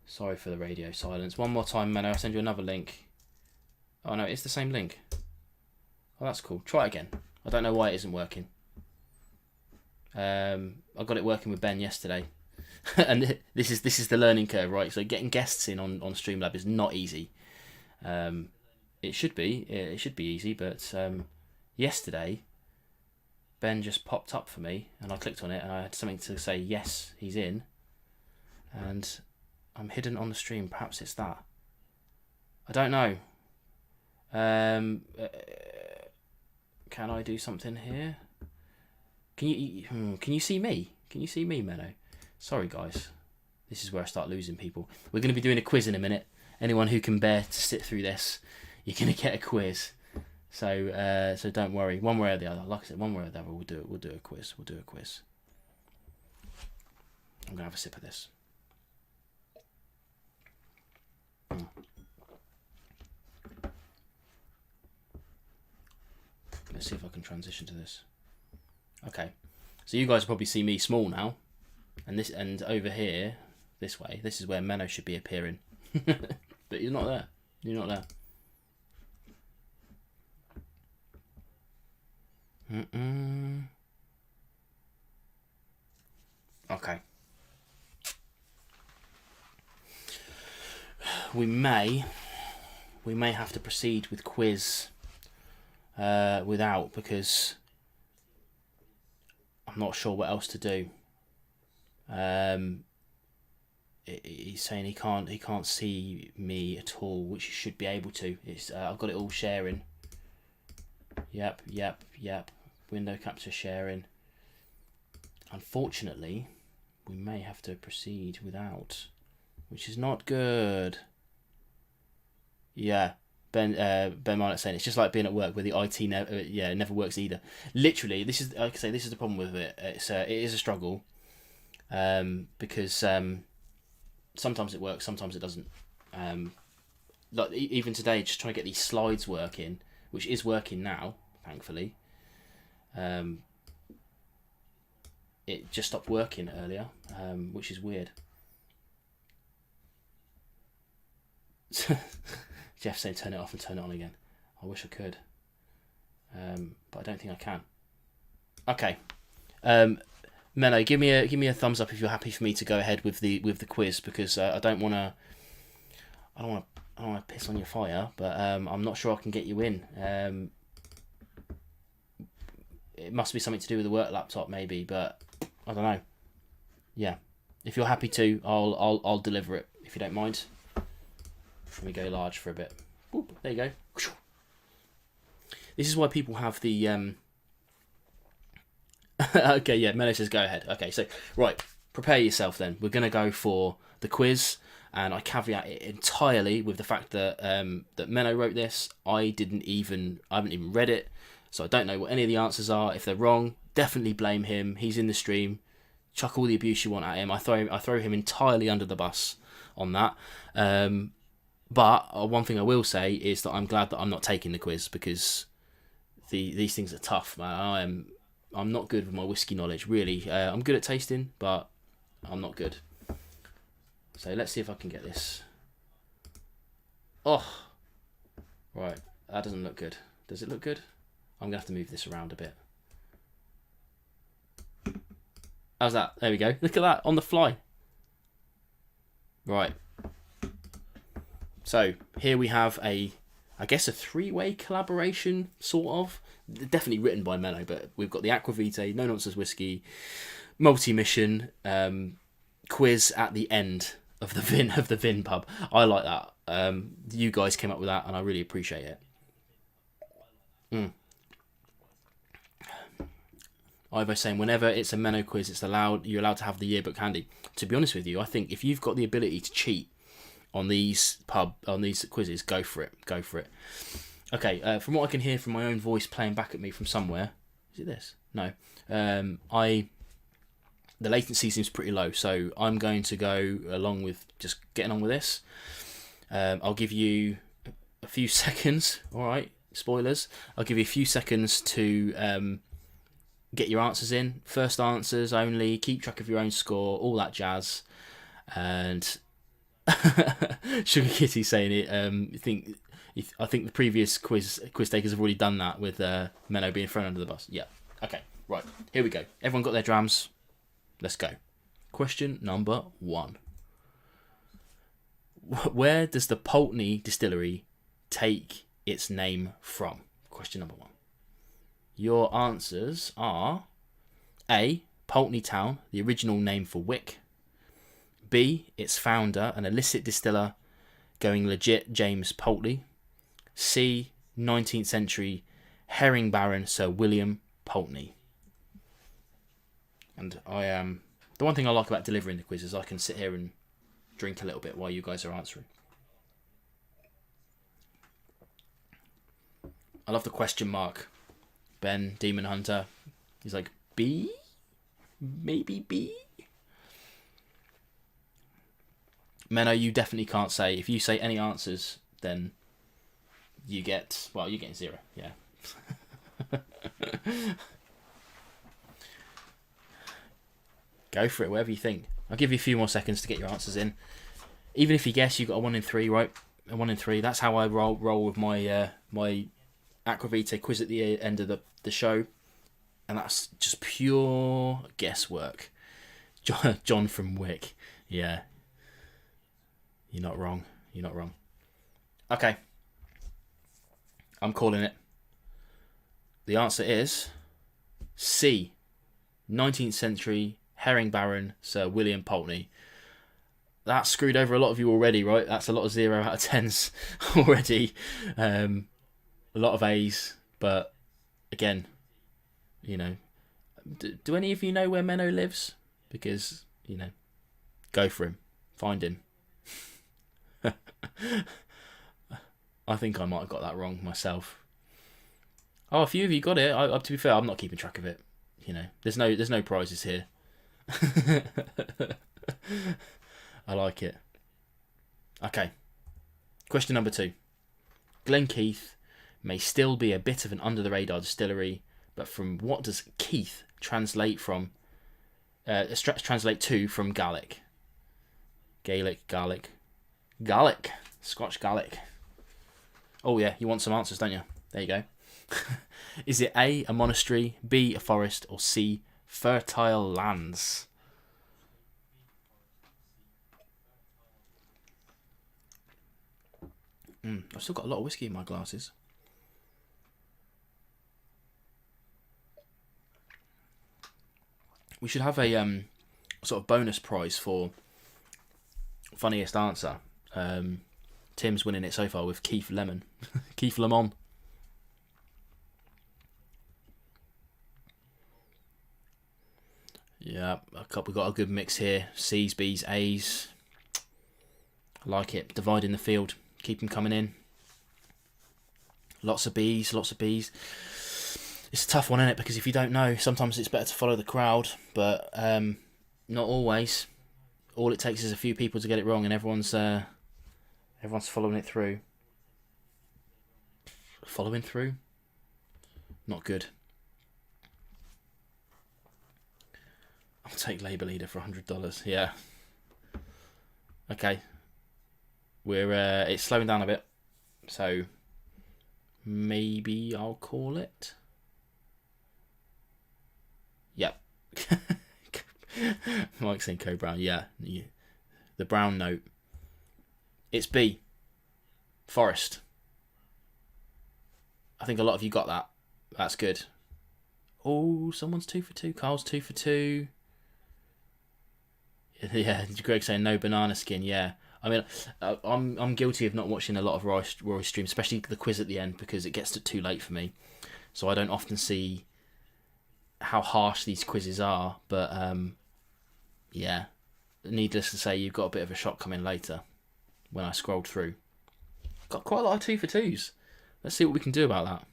Sorry for the radio silence. One more time, Menno. I'll send you another link. Oh no, it's the same link. Oh, that's cool. Try it again. I don't know why it isn't working. I got it working with Ben yesterday. And this is the learning curve, right? So getting guests in on Streamlab is not easy. It should be easy, but yesterday Ben just popped up for me, and I clicked on it, and I had something to say, yes, he's in, and I'm hidden on the stream. Perhaps it's that. I don't know. Can I do something here? Can you see me? Can you see me, Menno? Sorry, guys. This is where I start losing people. We're going to be doing a quiz in a minute. Anyone who can bear to sit through this, you're going to get a quiz. So don't worry. One way or the other. Like I said, one way or the other, we'll do a quiz. We'll do a quiz. I'm going to have a sip of this. Let's see if I can transition to this. Okay. So you guys probably see me small now. And over here, this way, this is where Menno should be appearing. But you're not there. You're not there. Okay. We may have to proceed with quiz without, because I'm not sure what else to do. He's saying he can't see me at all, which he should be able to. It's I've got it all sharing. Yep. Window capture sharing. Unfortunately, we may have to proceed without, which is not good. Yeah, Ben Marlett saying it's just like being at work where the IT never works either. Literally, this is, like I say, this is the problem with it. It is a struggle, because sometimes it works, sometimes it doesn't. Like even today, just trying to get these slides working, which is working now, thankfully. It just stopped working earlier, which is weird. Jeff saying turn it off and turn it on again. I wish I could, but I don't think I can. Okay, Menno, give me a thumbs up if you're happy for me to go ahead with the quiz, because I don't want to piss on your fire, but I'm not sure I can get you in. It must be something to do with the work laptop, maybe, but I don't know. Yeah, if you're happy to, I'll deliver it if you don't mind. Let me go large for a bit. Oop, there you go. This is why people have the okay, yeah, Menno says go ahead. Okay, so right, prepare yourself then. We're gonna go for the quiz, and I caveat it entirely with the fact that that Menno wrote this. I haven't even read it, so I don't know what any of the answers are. If they're wrong, definitely blame him. He's in the stream. Chuck all the abuse you want at him. I throw him entirely under the bus on that. But one thing I will say is that I'm glad that I'm not taking the quiz, because these things are tough, man. I'm not good with my whiskey knowledge, really. I'm good at tasting, but I'm not good. So let's see if I can get this. Oh, right. That doesn't look good. Does it look good? I'm going to have to move this around a bit. How's that? There we go. Look at that, on the fly. Right. So here we have I guess a three-way collaboration, sort of. Definitely written by Menno, but we've got the Aqua Vitae, No Nonsense Whiskey, multi-mission quiz at the end of the vPUB. I like that. You guys came up with that, and I really appreciate it. Ivo saying whenever it's a Menno quiz, you're allowed to have the yearbook handy. To be honest with you, I think if you've got the ability to cheat on these quizzes, go for it. Okay, from what I can hear from my own voice playing back at me from somewhere, is it this? No. The latency seems pretty low, so I'm going to go along with just getting on with this. I'll give you a few seconds. All right, spoilers. I'll give you a few seconds to get your answers in. First answers only. Keep track of your own score. All that jazz. And Sugar Kitty saying it. I think the previous quiz takers have already done that with Menno being thrown under the bus. Yeah. Okay. Right. Here we go. Everyone got their drams. Let's go. Question number 1. Where does the Pulteney distillery take its name from? Question number 1. Your answers are A, Pulteney Town, the original name for Wick. B, its founder, an illicit distiller going legit, James Pulteney. C, 19th century herring baron Sir William Pulteney. And the one thing I like about delivering the quiz is I can sit here and drink a little bit while you guys are answering. I love the question mark. Ben, Demon Hunter, he's like, B? Maybe B? Menno, you definitely can't say. If you say any answers, then you're getting 0. Yeah. Go for it, whatever you think. I'll give you a few more seconds to get your answers in. Even if you guess, you've got a 1 in 3, right? A 1 in 3. That's how I roll with my my Aqua Vitae quiz at the end of the show. And that's just pure guesswork. John from Wick. Yeah. You're not wrong. Okay. I'm calling it. The answer is C. 19th century herring baron Sir William Pulteney. That screwed over a lot of you already, right? That's a lot of 0 out of 10s already. A lot of A's, but again, do any of you know where Menno lives? Because, go for him. Find him. I think I might have got that wrong myself. Oh, a few of you got it. To be fair, I'm not keeping track of it. You know, there's no prizes here. I like it. Okay. Question number 2. Glenkeith may still be a bit of an under-the-radar distillery, but from what does Keith translate from? Translate to from Gaelic. Gaelic. Scotch Gaelic. Oh yeah, you want some answers, don't you? There you go. Is it A, a monastery, B, a forest, or C, fertile lands? I've still got a lot of whiskey in my glasses. We should have a sort of bonus prize for funniest answer. Tim's winning it so far with Keith Lemon. Keith Lemon. Yeah, we've got a good mix here. C's, B's, A's. I like it. Dividing the field. Keep them coming in. Lots of B's. It's a tough one, isn't it? Because if you don't know, sometimes it's better to follow the crowd, but not always. All it takes is a few people to get it wrong, and everyone's following it through. Following through? Not good. I'll take Labour Leader for $100. Yeah. Okay. It's slowing down a bit, so maybe I'll call it. Yep. Mike's saying Co-Brown. Yeah. The brown note. It's B. Forest. I think a lot of you got that. That's good. Oh, someone's 2 for 2. Carl's 2 for 2. Yeah, Greg saying no banana skin. Yeah. I mean, I'm guilty of not watching a lot of Roy streams, especially the quiz at the end, because it gets too late for me. So I don't often see how harsh these quizzes are. But yeah, needless to say, you've got a bit of a shock coming later when I scrolled through. Got quite a lot of 2 for 2s. Let's see what we can do about that.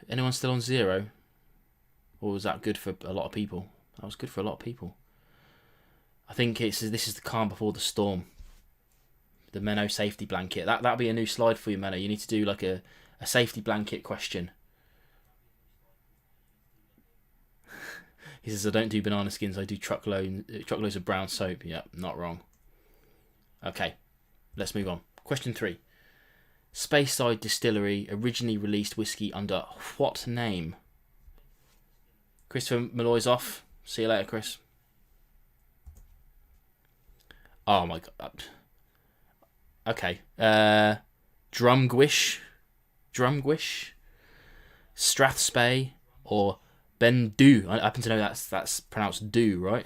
Anyone still on 0? Or was that good for a lot of people? That was good for a lot of people. I think this is the calm before the storm. The Menno safety blanket. That'll be a new slide for you, Menno. You need to do like a safety blanket question. He says, I don't do banana skins, I do truckloads of brown soap. Yep, not wrong. Okay, let's move on. Question 3. Speyside Distillery originally released whiskey under what name? Christopher Malloy's off. See you later, Chris. Oh my god. Okay. Drumgwish, Strathspey, or Bendu. I happen to know that's pronounced do, right?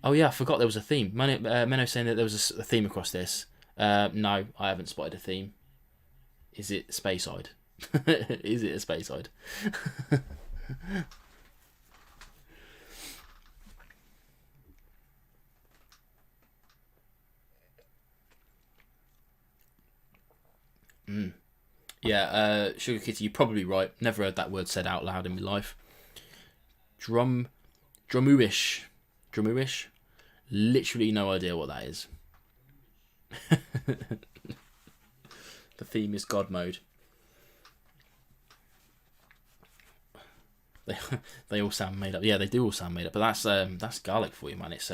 Oh yeah, I forgot there was a theme. Menno saying that there was a theme across this. No, I haven't spotted a theme. Is it Speyside? Is it a Speyside? Yeah, Sugar Kitty, you're probably right. Never heard that word said out loud in my life. Drumooish. Literally no idea what that is. The theme is God mode. They all sound made up. Yeah, they do all sound made up. But that's garlic for you, man. It's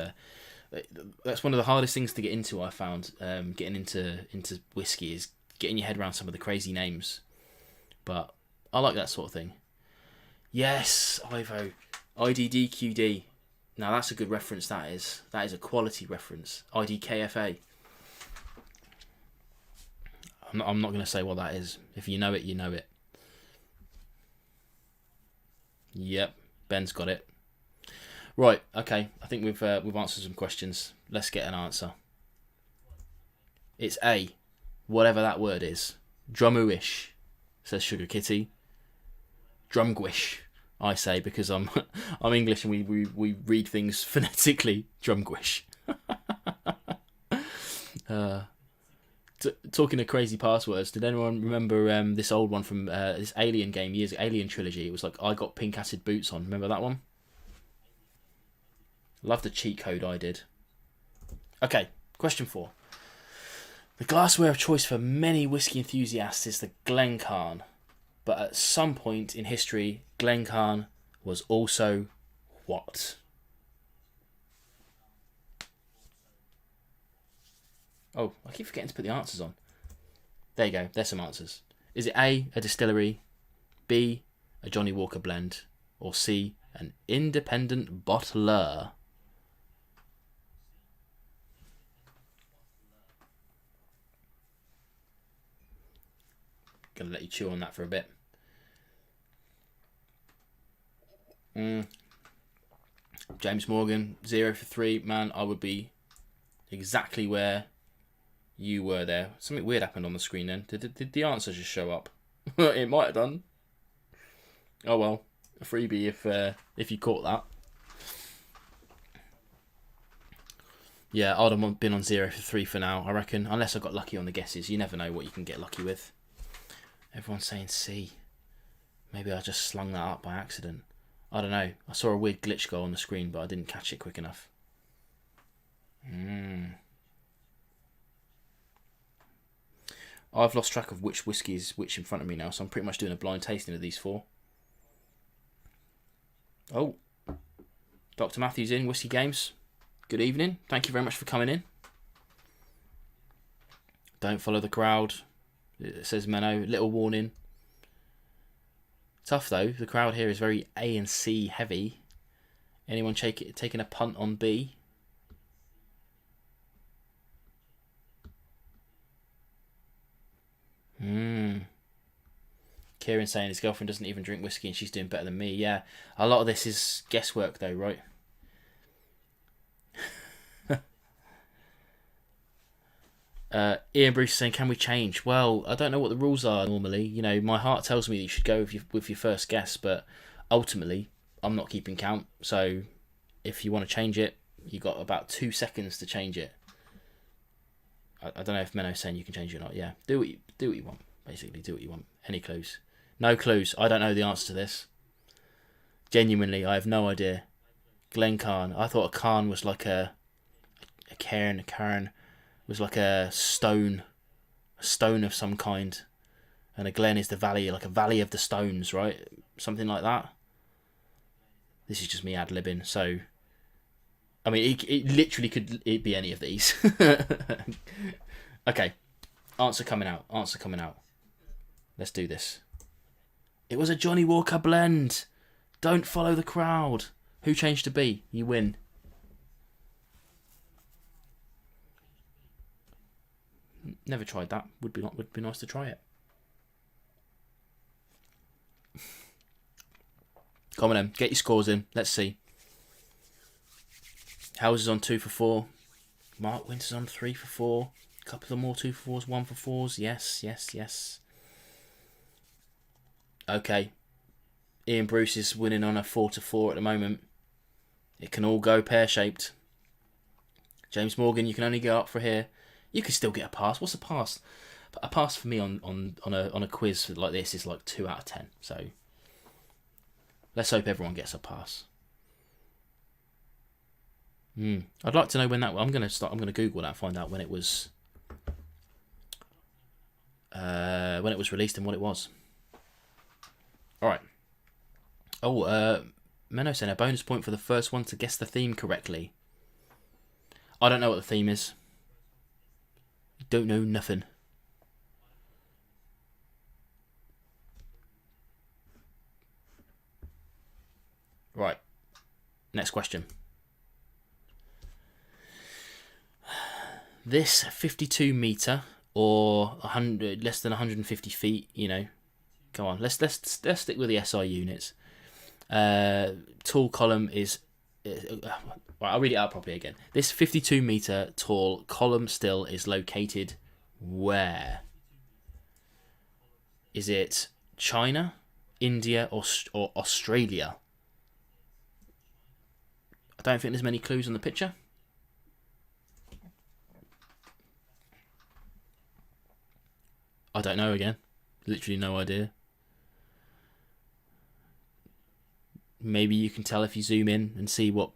that's one of the hardest things to get into. I found getting into whiskey is getting your head around some of the crazy names. But I like that sort of thing. Yes, Ivo, IDDQD. Now that's a good reference. That is a quality reference. IDKFA. I'm not going to say what that is. If you know it, you know it. Yep, Ben's got it. Right, okay. I think we've answered some questions. Let's get an answer. It's A, whatever that word is. Drumooish, says Sugar Kitty. Drumgwish, I say, because I'm English and we read things phonetically. Drumgwish. Uh, Talking of crazy passwords, did anyone remember this old one from this Alien game years ago, Alien trilogy? It was like, I got pink acid boots on. Remember that one? Love the cheat code I did. Okay, question 4. The glassware of choice for many whiskey enthusiasts is the Glencairn, but at some point in history, Glencairn was also what? Oh, I keep forgetting to put the answers on. There you go, there's some answers. Is it A, a distillery, B, a Johnny Walker blend, or C, an independent bottler? Gonna let you chew on that for a bit. James Morgan, 0 for 3. Man, I would be exactly where you were there. Something weird happened on the screen then. Did the answer just show up? It might have done. Oh well, a freebie if you caught that. Yeah, I'd have been on 0 for 3 for now, I reckon. Unless I got lucky on the guesses. You never know what you can get lucky with. Everyone's saying C. Maybe I just slung that up by accident. I don't know. I saw a weird glitch go on the screen, but I didn't catch it quick enough. I've lost track of which whiskey is which in front of me now, so I'm pretty much doing a blind tasting of these 4. Oh, Dr. Matthews in, Whisky Games. Good evening. Thank you very much for coming in. Don't follow the crowd. It says Menno. Little warning. Tough though. The crowd here is very A and C heavy. Anyone taking a punt on B? Kieran saying his girlfriend doesn't even drink whiskey and she's doing better than me. Yeah, a lot of this is guesswork though, right? Ian Bruce saying, can we change? Well, I don't know what the rules are normally. You know, my heart tells me that you should go with your first guess, but ultimately, I'm not keeping count. So, if you want to change it, you got about 2 seconds to change it. I don't know if Menno's saying you can change it or not. Yeah, do what you want. Basically, do what you want. Any clues? No clues. I don't know the answer to this. Genuinely, I have no idea. Glencairn. I thought a cairn was like a cairn. A cairn was like a stone of some kind, and a glen is the valley, like a valley of the stones, right? Something like that. This is just me ad-libbing, so I mean, it literally could be any of these. Okay, answer coming out. Let's do this. It was a Johnny Walker blend. Don't follow the crowd. Who changed to B? You win. Never tried that. Would be nice to try it. Come on then, get your scores in. Let's see. Howes is on 2 for 4. Mark Winter's on 3 for 4. A couple of more 2 for 4s, 1 for 4s. Yes. Okay. Ian Bruce is winning on a 4 to 4 at the moment. It can all go pear-shaped. James Morgan, you can only go up for here. You can still get a pass. What's a pass? A pass for me on a quiz like this is like 2 out of 10. So let's hope everyone gets a pass. I'd like to know when that. I'm gonna Google that and find out when it was. When it was released and what it was. All right. Oh, Menno saying a bonus point for the first one to guess the theme correctly. I don't know what the theme is. Don't know nothing. Right. Next question. This 52 meter or 100, less than 150 feet. You know, come on. Let's stick with the SI units. Tall column is. I'll read it out properly again. This 52 meter tall column still is located where? Is it China, India, or Australia? I don't think there's many clues on the picture. I don't know again. Literally no idea. Maybe you can tell if you zoom in and see what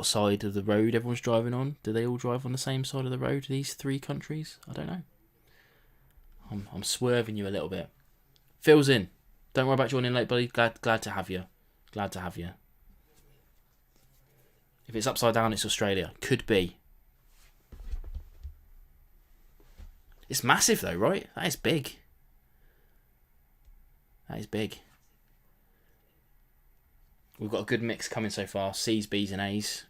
side of the road everyone's driving on. Do they all drive on the same side of the road, these three countries? I don't know. I'm swerving you a little bit. Phil's in. Don't worry about joining late, buddy. Glad to have you. Glad to have you. If it's upside down, it's Australia. Could be. It's massive though, right? That is big. That is big. We've got a good mix coming so far. C's, B's and A's.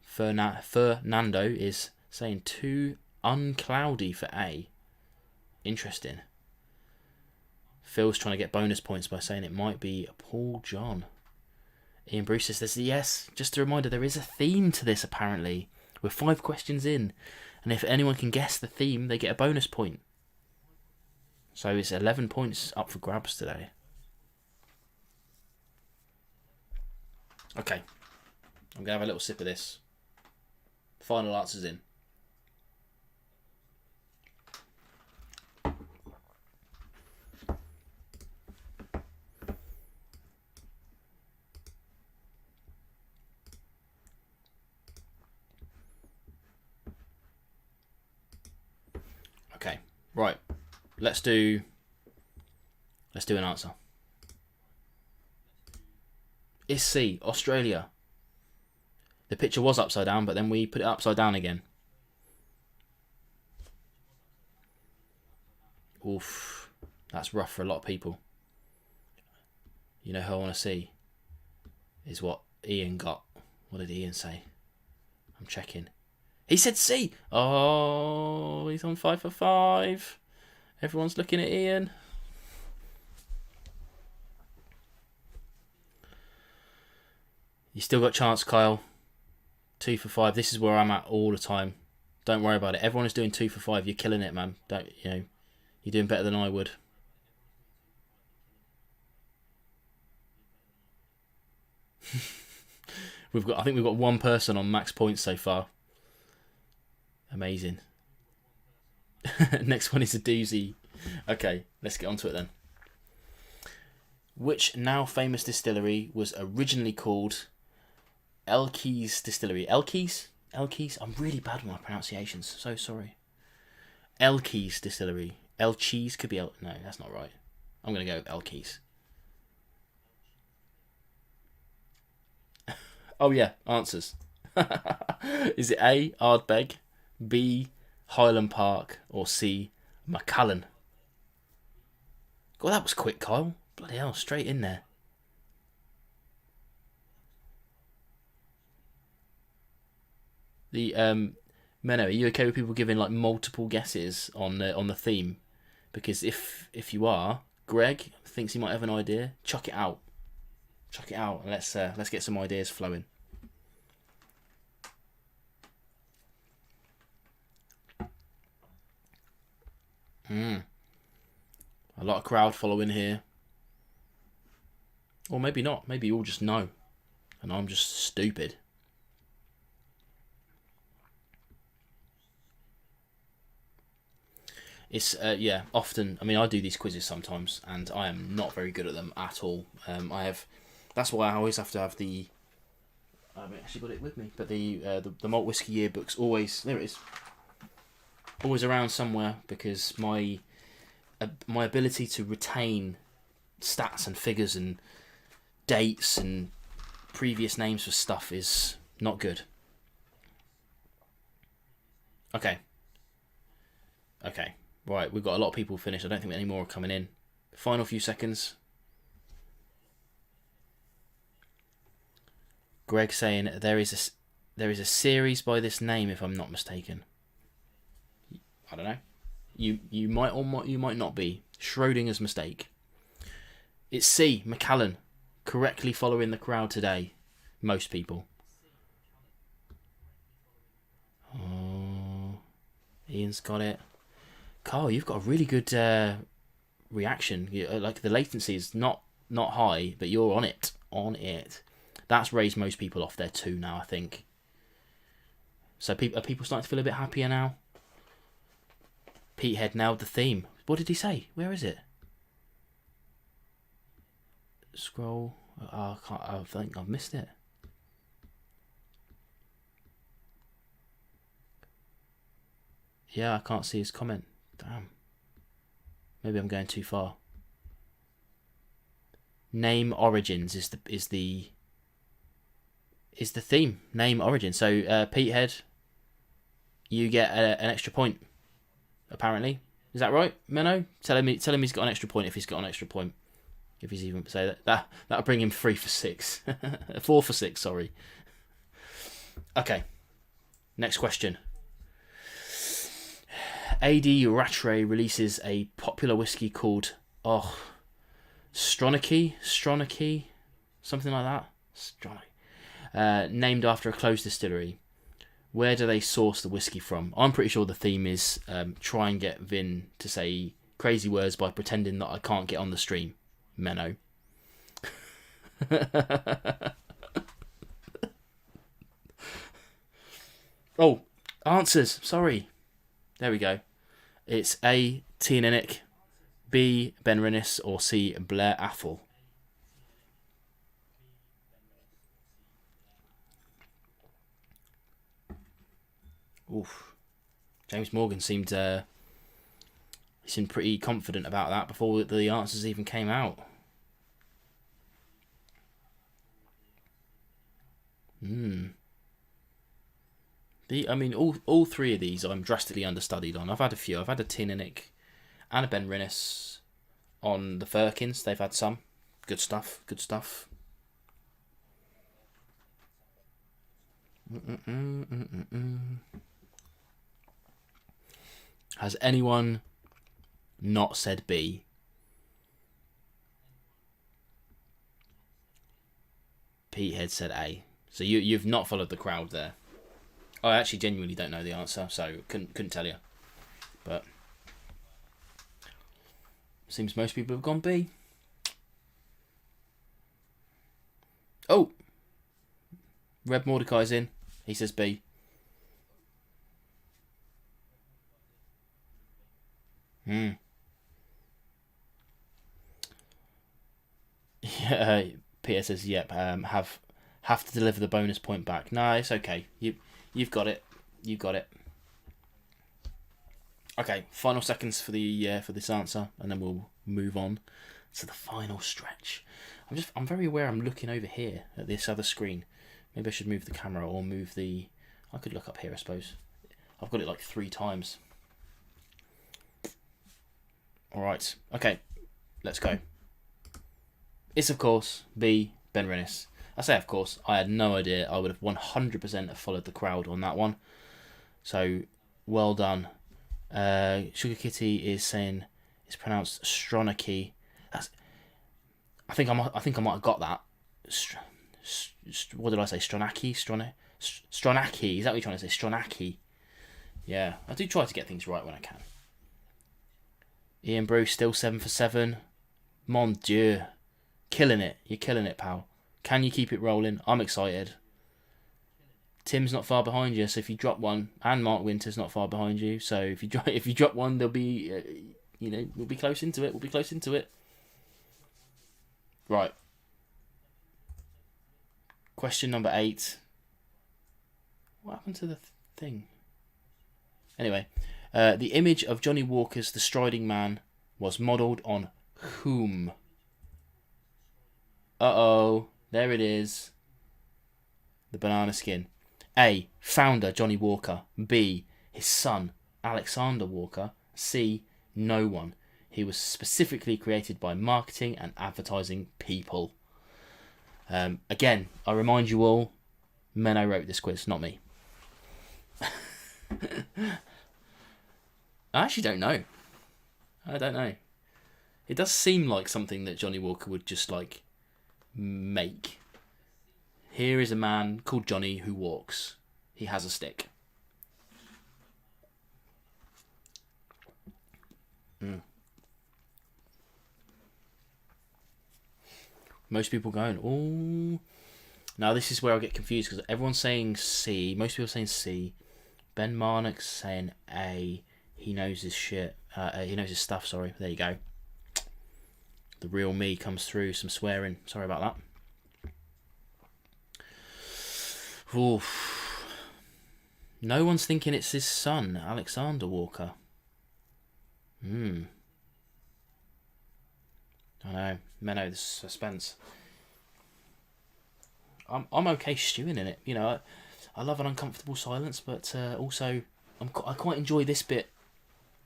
Fernando is saying too uncloudy for A. Interesting. Phil's trying to get bonus points by saying it might be Paul John. Ian Bruce says this. Yes, just a reminder, there is a theme to this apparently. We're 5 questions in. And if anyone can guess the theme, they get a bonus point. So it's 11 points up for grabs today. Okay. I'm going to have a little sip of this. Final answers in. Okay. Right. Let's do an answer. It's C, Australia. The picture was upside down, but then we put it upside down again. Oof. That's rough for a lot of people. You know who I want to see? Is what Ian got. What did Ian say? I'm checking. He said C! Oh, he's on 5 for 5. Everyone's looking at Ian. You still got a chance, Kyle. 2 for 5. This is where I'm at all the time. Don't worry about it. Everyone is doing 2 for 5. You're killing it, man. You're doing better than I would. I think we've got one person on max points so far. Amazing. Next one is a doozy. Okay, let's get on to it then. Which now famous distillery was originally called Elkies Distillery? Elkies? I'm really bad with my pronunciations. So sorry. Elkies Distillery. Elchies could be No, that's not right. I'm going to go with Elkies. Oh yeah, answers. Is it A, Ardbeg, B, Highland Park, or C, Macallan? God, that was quick, Kyle. Bloody hell, straight in there. The Menno, are you okay with people giving like multiple guesses on the theme? Because if you are, Greg thinks he might have an idea. Chuck it out. Chuck it out, and let's get some ideas flowing. A lot of crowd following here. Or maybe not. Maybe you all just know. And I'm just stupid. It's, yeah, often... I mean, I do these quizzes sometimes, and I am not very good at them at all. That's why I always have to have the... I haven't actually got it with me, but the Malt Whisky yearbook's always... There it is. Always around somewhere, because my ability to retain stats and figures and dates and previous names for stuff is not good. Okay. Right, we've got a lot of people finished. I don't think any more are coming in. Final few seconds. Greg saying there is a series by this name, if I'm not mistaken. I don't know. You might or you might not be. Schrodinger's mistake. It's C, Macallan. Correctly following the crowd today. Most people. Oh, Ian's got it. Carl, you've got a really good reaction. Like the latency is not high, but you're on it. That's raised most people off their 2 now, I think. So are people starting to feel a bit happier now? Pete Head nailed the theme. What did he say? Where is it? Scroll. Oh, I think I've missed it. Yeah, I can't see his comment. Damn. Maybe I'm going too far. Name origins is the theme. Name origin. So Pete Head, you get an extra point. Apparently, is that right, Menno? Tell him he's got an extra point if he's got an extra point. If he's even say that'll bring him 3 for 6, 4 for 6. Sorry. Okay. Next question. A.D. Rattray releases a popular whiskey called Stronach, something like that. Stronach. Named after a closed distillery. Where do they source the whiskey from? I'm pretty sure the theme is try and get Vin to say crazy words by pretending that I can't get on the stream. Menno. Oh, answers. Sorry. There we go. It's A. Tianinic, B. Benrinnes, or C. Blair Athol. Oof. James Morgan seemed pretty confident about that before the answers even came out. All 3 of these I'm drastically understudied on. I've had a few. I've had a Tianinic and a Benrinnes on the Firkins. They've had some. Good stuff. Has anyone not said B? Pete Head said A. So you've not followed the crowd there. I actually genuinely don't know the answer, so couldn't tell you. But seems most people have gone B. Oh, Reb Mordecai's in. He says B. Yeah, Peter says yep. Have to deliver the bonus point back. No, it's okay. You've got it. Okay, final seconds for this answer, and then we'll move on to the final stretch. I'm very aware I'm looking over here at this other screen. Maybe I should move the camera or move the. I could look up here, I suppose. I've got it like 3 times. All right. Okay, let's go. It's of course B. Benrinnes. I say of course. I had no idea. I would have 100% followed the crowd on that one. So well done. Sugar Kitty is saying it's pronounced Stronach. I think I might have got that. What did I say? Stronach. Stronach. Is that what you're trying to say? Stronach. Yeah, I do try to get things right when I can. Ian Bruce still 7 for 7. Mon Dieu, killing it. You're killing it, pal. Can you keep it rolling? I'm excited. Tim's not far behind you, so if you drop one, and Mark Winter's not far behind you, so if you drop one, there'll be, we'll be close into it. Right. Question number 8. What happened to the thing? Anyway, the image of Johnny Walker's The Striding Man was modelled on whom? Uh-oh. There it is. The banana skin. A. Founder Johnny Walker. B. His son Alexander Walker. C. No one. He was specifically created by marketing and advertising people. Again, I remind you all, Menno wrote this quiz, not me. I actually don't know. I don't know. It does seem like something that Johnny Walker would just like make. Here is a man called Johnny who walks. He has a stick. Most people going, oh. Now this is where I get confused because everyone's saying C. Most people are saying C. Ben Marnock's saying A. He knows his shit. He knows his stuff, sorry. There you go. The real me comes through. Some swearing. Sorry about that. Oof. No one's thinking it's his son, Alexander Walker. I know. Menno, the suspense. I'm okay stewing in it. You know, I love an uncomfortable silence, but also I quite enjoy this bit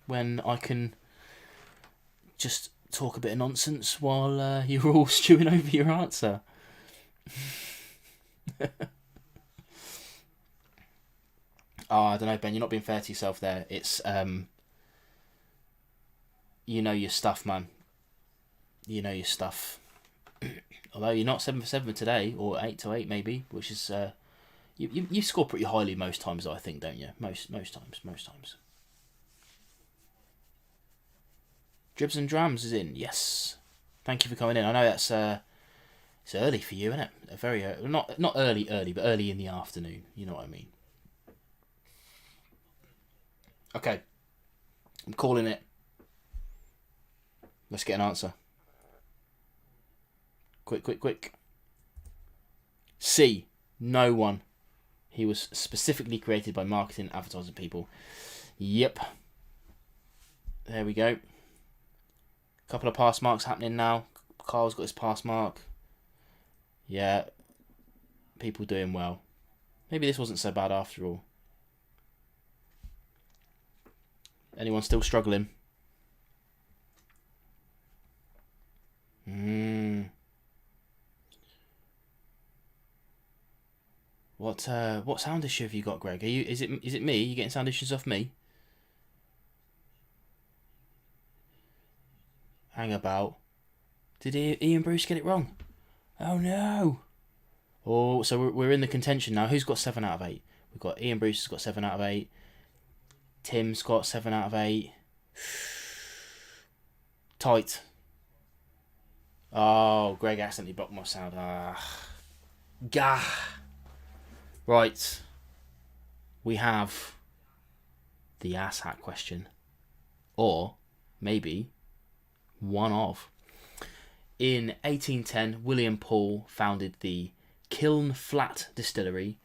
when I can just talk a bit of nonsense while you're all stewing over your answer. Oh, I don't know, Ben. You're not being fair to yourself there. It's you know your stuff, man. You know your stuff. Although you're not 7 for 7 today, or 8 to 8 maybe, which is you score pretty highly most times, I think, don't you? Most times. Dribs and Drams is in. Yes, thank you for coming in. I know that's it's early for you, isn't it? Very not early, but early in the afternoon. You know what I mean? Okay, I'm calling it. Let's get an answer. Quick. C. No one. He was specifically created by marketing and advertising people. Yep. There we go. Couple of pass marks happening now. Carl's got his pass mark. Yeah. People doing well. Maybe this wasn't so bad after all. Anyone still struggling? What sound issue have you got, Greg? Is it me? Are you getting sound issues off me? Hang about. Did Ian Bruce get it wrong? Oh no! Oh, so we're in the contention now. Who's got 7 out of 8? We've got Ian Bruce has got 7 out of 8. Tim's got 7 out of 8. Tight. Oh, Greg accidentally blocked my sound. Gah. Right. We have the asshat question. Or maybe one of. In 1810, William Paul founded the Kiln Flat Distillery,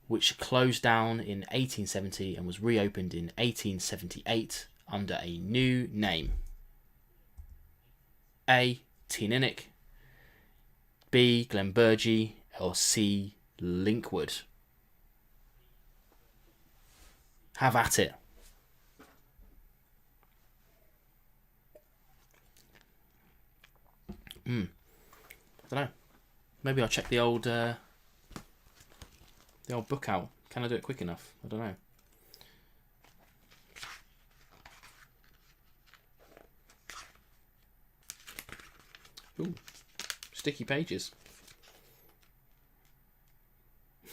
which closed down in 1870 and was reopened in 1878 under a new name. A. Teaninnick, B. Glenburgie, or C. Linkwood. Have at it. I don't know. Maybe I'll check the old book out. Can I do it quick enough? I don't know. Ooh, sticky pages.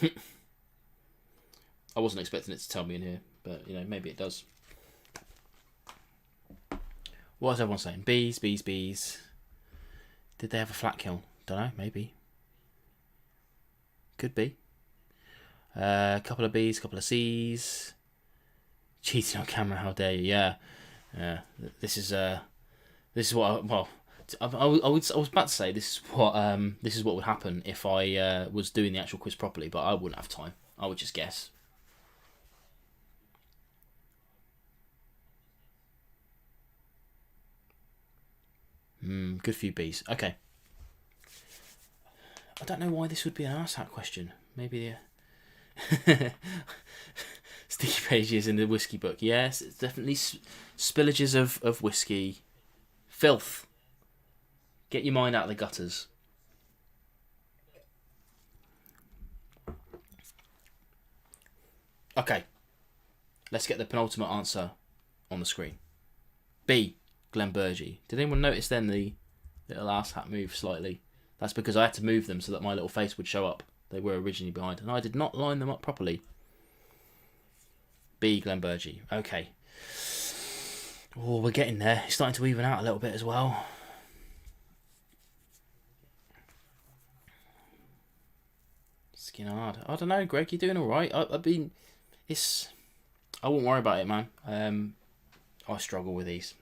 I wasn't expecting it to tell me in here, but you know, maybe it does. What is everyone saying? Bees. Did they have a flat kiln? Don't know, maybe. Could be. A couple of B's, couple of C's. Cheating on camera, how dare you? Yeah. This is what I was about to say this is what would happen if I was doing the actual quiz properly, but I wouldn't have time. I would just guess. Good few B's. Okay. I don't know why this would be an arsehat question. Maybe sticky pages in the whiskey book. Yes, it's definitely spillages of whiskey. Filth. Get your mind out of the gutters. Okay. Let's get the penultimate answer on the screen. B. Glenburgie. Did anyone notice then the little arse hat move slightly? That's because I had to move them so that my little face would show up. They were originally behind, and I did not line them up properly. B. Glenburgie. Okay. Oh, we're getting there. It's starting to even out a little bit as well. Skin hard. I don't know, Greg. You're doing all right. I won't worry about it, man. I struggle with these.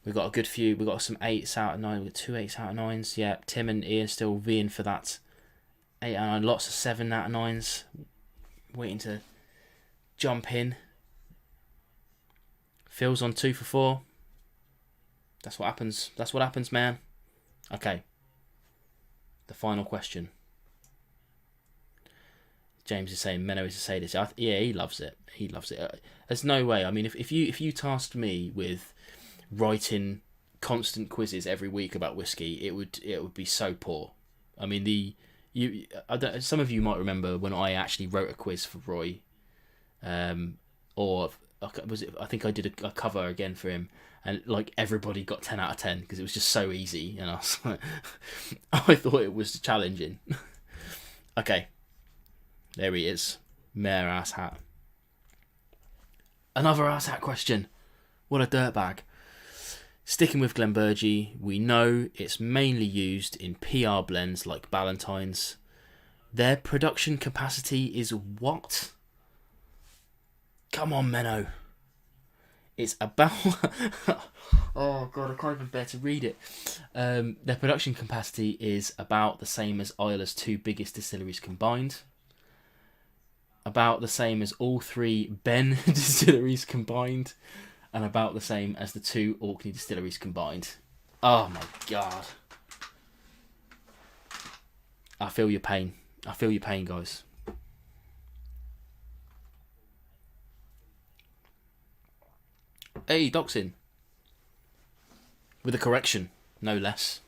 We've got a good few. We've got some 8s out of 9. We've got 2 8s out of 9s. Yeah, Tim and Ian still vying for that 8 out of 9. Lots of 7 out of 9s. Waiting to jump in. Phil's on 2 for 4. That's what happens. That's what happens, man. Okay. The final question. James is saying Menno is a sadist. Yeah, he loves it. He loves it. There's no way. I mean, if you tasked me with writing constant quizzes every week about whiskey, it would be so poor. I mean, some of you might remember when I actually wrote a quiz for Roy, or was it? I think I did a cover again for him, and like everybody got 10 out of 10 because it was just so easy, and I was like, I thought it was challenging. Okay, there he is, Mayor Ass Hat. Another ass hat question. What a dirtbag. Sticking with Glenbergie, we know it's mainly used in PR blends like Ballantine's. Their production capacity is what? Come on, Menno. It's about... oh, God, I can't even bear to read it. Their production capacity is about the same as Isla's 2 biggest distilleries combined. About the same as all 3 Ben distilleries combined. And about the same as the 2 Orkney distilleries combined. Oh my God. I feel your pain. I feel your pain, guys. Hey, Doc's in. With a correction, no less.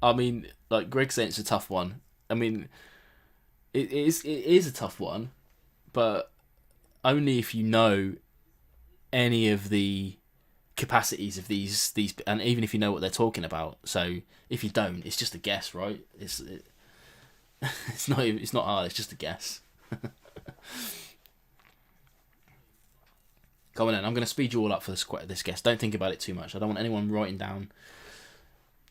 I mean, like Greg saying it's a tough one. I mean, it is a tough one, but only if you know any of the capacities of these, and even if you know what they're talking about. So if you don't, it's just a guess, right? It's not hard. It's just a guess. Come on then, I'm going to speed you all up for this guess. Don't think about it too much. I don't want anyone writing down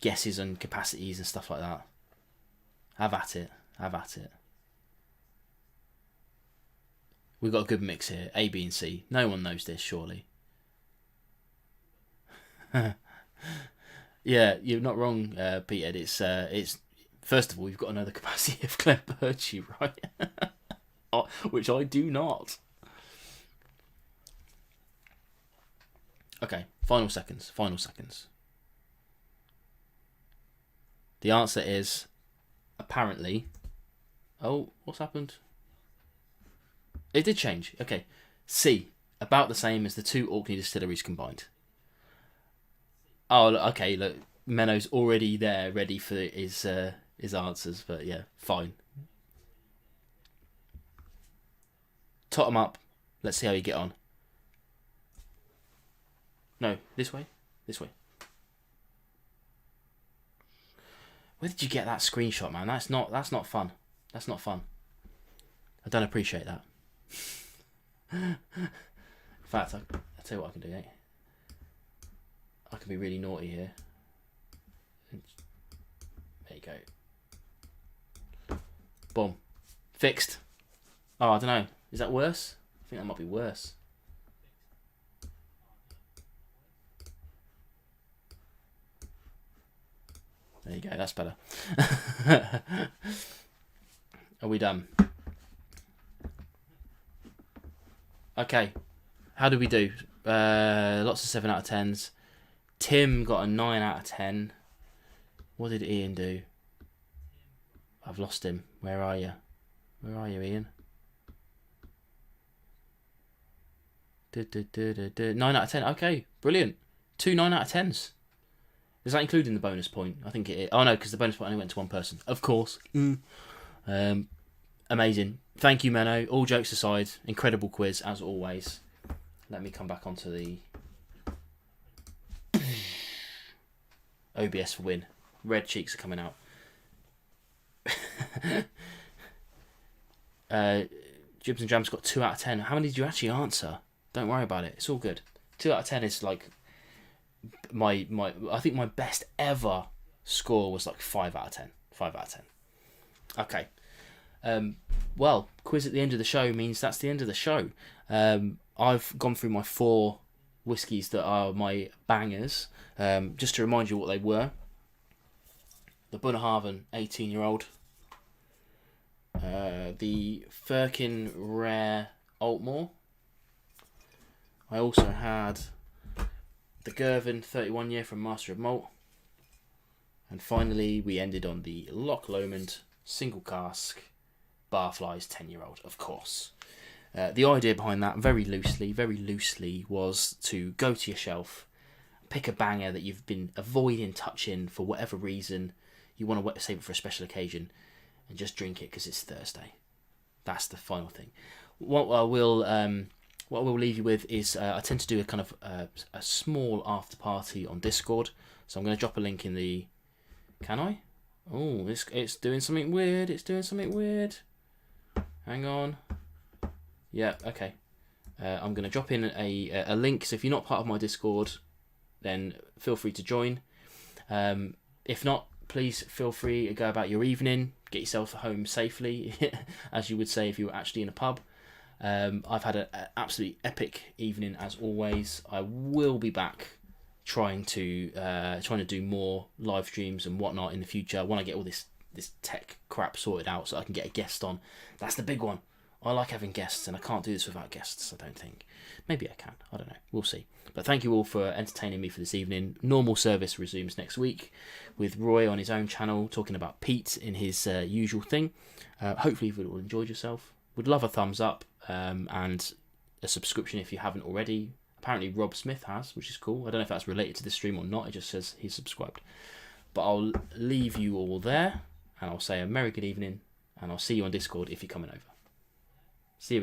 guesses and capacities and stuff like that. Have at it. We've got a good mix here. A, B and C. No one knows this, surely. Yeah, you're not wrong, Peter. It's first of all, you've got to know the capacity of Glenbergie, right? Which I do not. Okay, final seconds. The answer is, apparently... Oh, what's happened? It did change. Okay. C, about the same as the 2 Orkney distilleries combined. Oh, okay, look, Menno's already there, ready for his answers, but yeah, fine. Tot him up. Let's see how you get on. No, this way. Where did you get that screenshot, man? That's not fun. That's not fun. I don't appreciate that. In fact, I'll tell you what I can do, eh? I can be really naughty here. There you go. Boom. Fixed. Oh, I don't know. Is that worse? I think that might be worse. There you go, that's better. Are we done? Okay. How do we do? Lots of 7 out of 10s. Tim got a 9 out of 10. What did Ian do? I've lost him. Where are you? Where are you, Ian? 9 out of 10. Okay, brilliant. 2 9 out of 10s. Is that including the bonus point? I think it is. Oh no, because the bonus point only went to one person. Of course. Amazing. Thank you, Menno. All jokes aside, incredible quiz as always. Let me come back onto the OBS for win. Red cheeks are coming out. Jibs and Jams got 2 out of 10. How many did you actually answer? Don't worry about it. It's all good. 2 out of 10 is like my I think my best ever score was like 5 out of 10. 5 out of 10. Okay. Well, quiz at the end of the show means that's the end of the show. I've gone through my 4 whiskies that are my bangers. Just to remind you what they were. The Bunnahabhain 18-year-old. The Firkin Rare Altmore. I also had the Girvin 31-year from Master of Malt. And finally, we ended on the Loch Lomond single cask Barflies 10-year-old, of course. The idea behind that, very loosely, was to go to your shelf, pick a banger that you've been avoiding touching for whatever reason. You want to save it for a special occasion, and just drink it because it's Thursday. That's the final thing. What I will leave you with is I tend to do a kind of a small after party on Discord. So I'm going to drop a link in the. Can I? Oh, it's doing something weird. It's doing something weird. Hang on. Yeah, okay. I'm going to drop in a link. So if you're not part of my Discord, then feel free to join. If not, please feel free to go about your evening. Get yourself home safely, as you would say if you were actually in a pub. I've had an absolutely epic evening as always. I will be back trying to do more live streams and whatnot in the future when I get all this tech crap sorted out, so I can get a guest on. That's the big one. I like having guests, and I can't do this without guests, I don't think. Maybe I can. I don't know. We'll see. But thank you all for entertaining me for this evening. Normal service resumes next week with Roy on his own channel talking about peat in his usual thing. Hopefully you've all enjoyed yourself. Would love a thumbs up and a subscription if you haven't already. Apparently Rob Smith has, which is cool. I don't know if that's related to this stream or not. It just says he's subscribed. But I'll leave you all there, and I'll say a merry good evening, and I'll see you on Discord if you're coming over.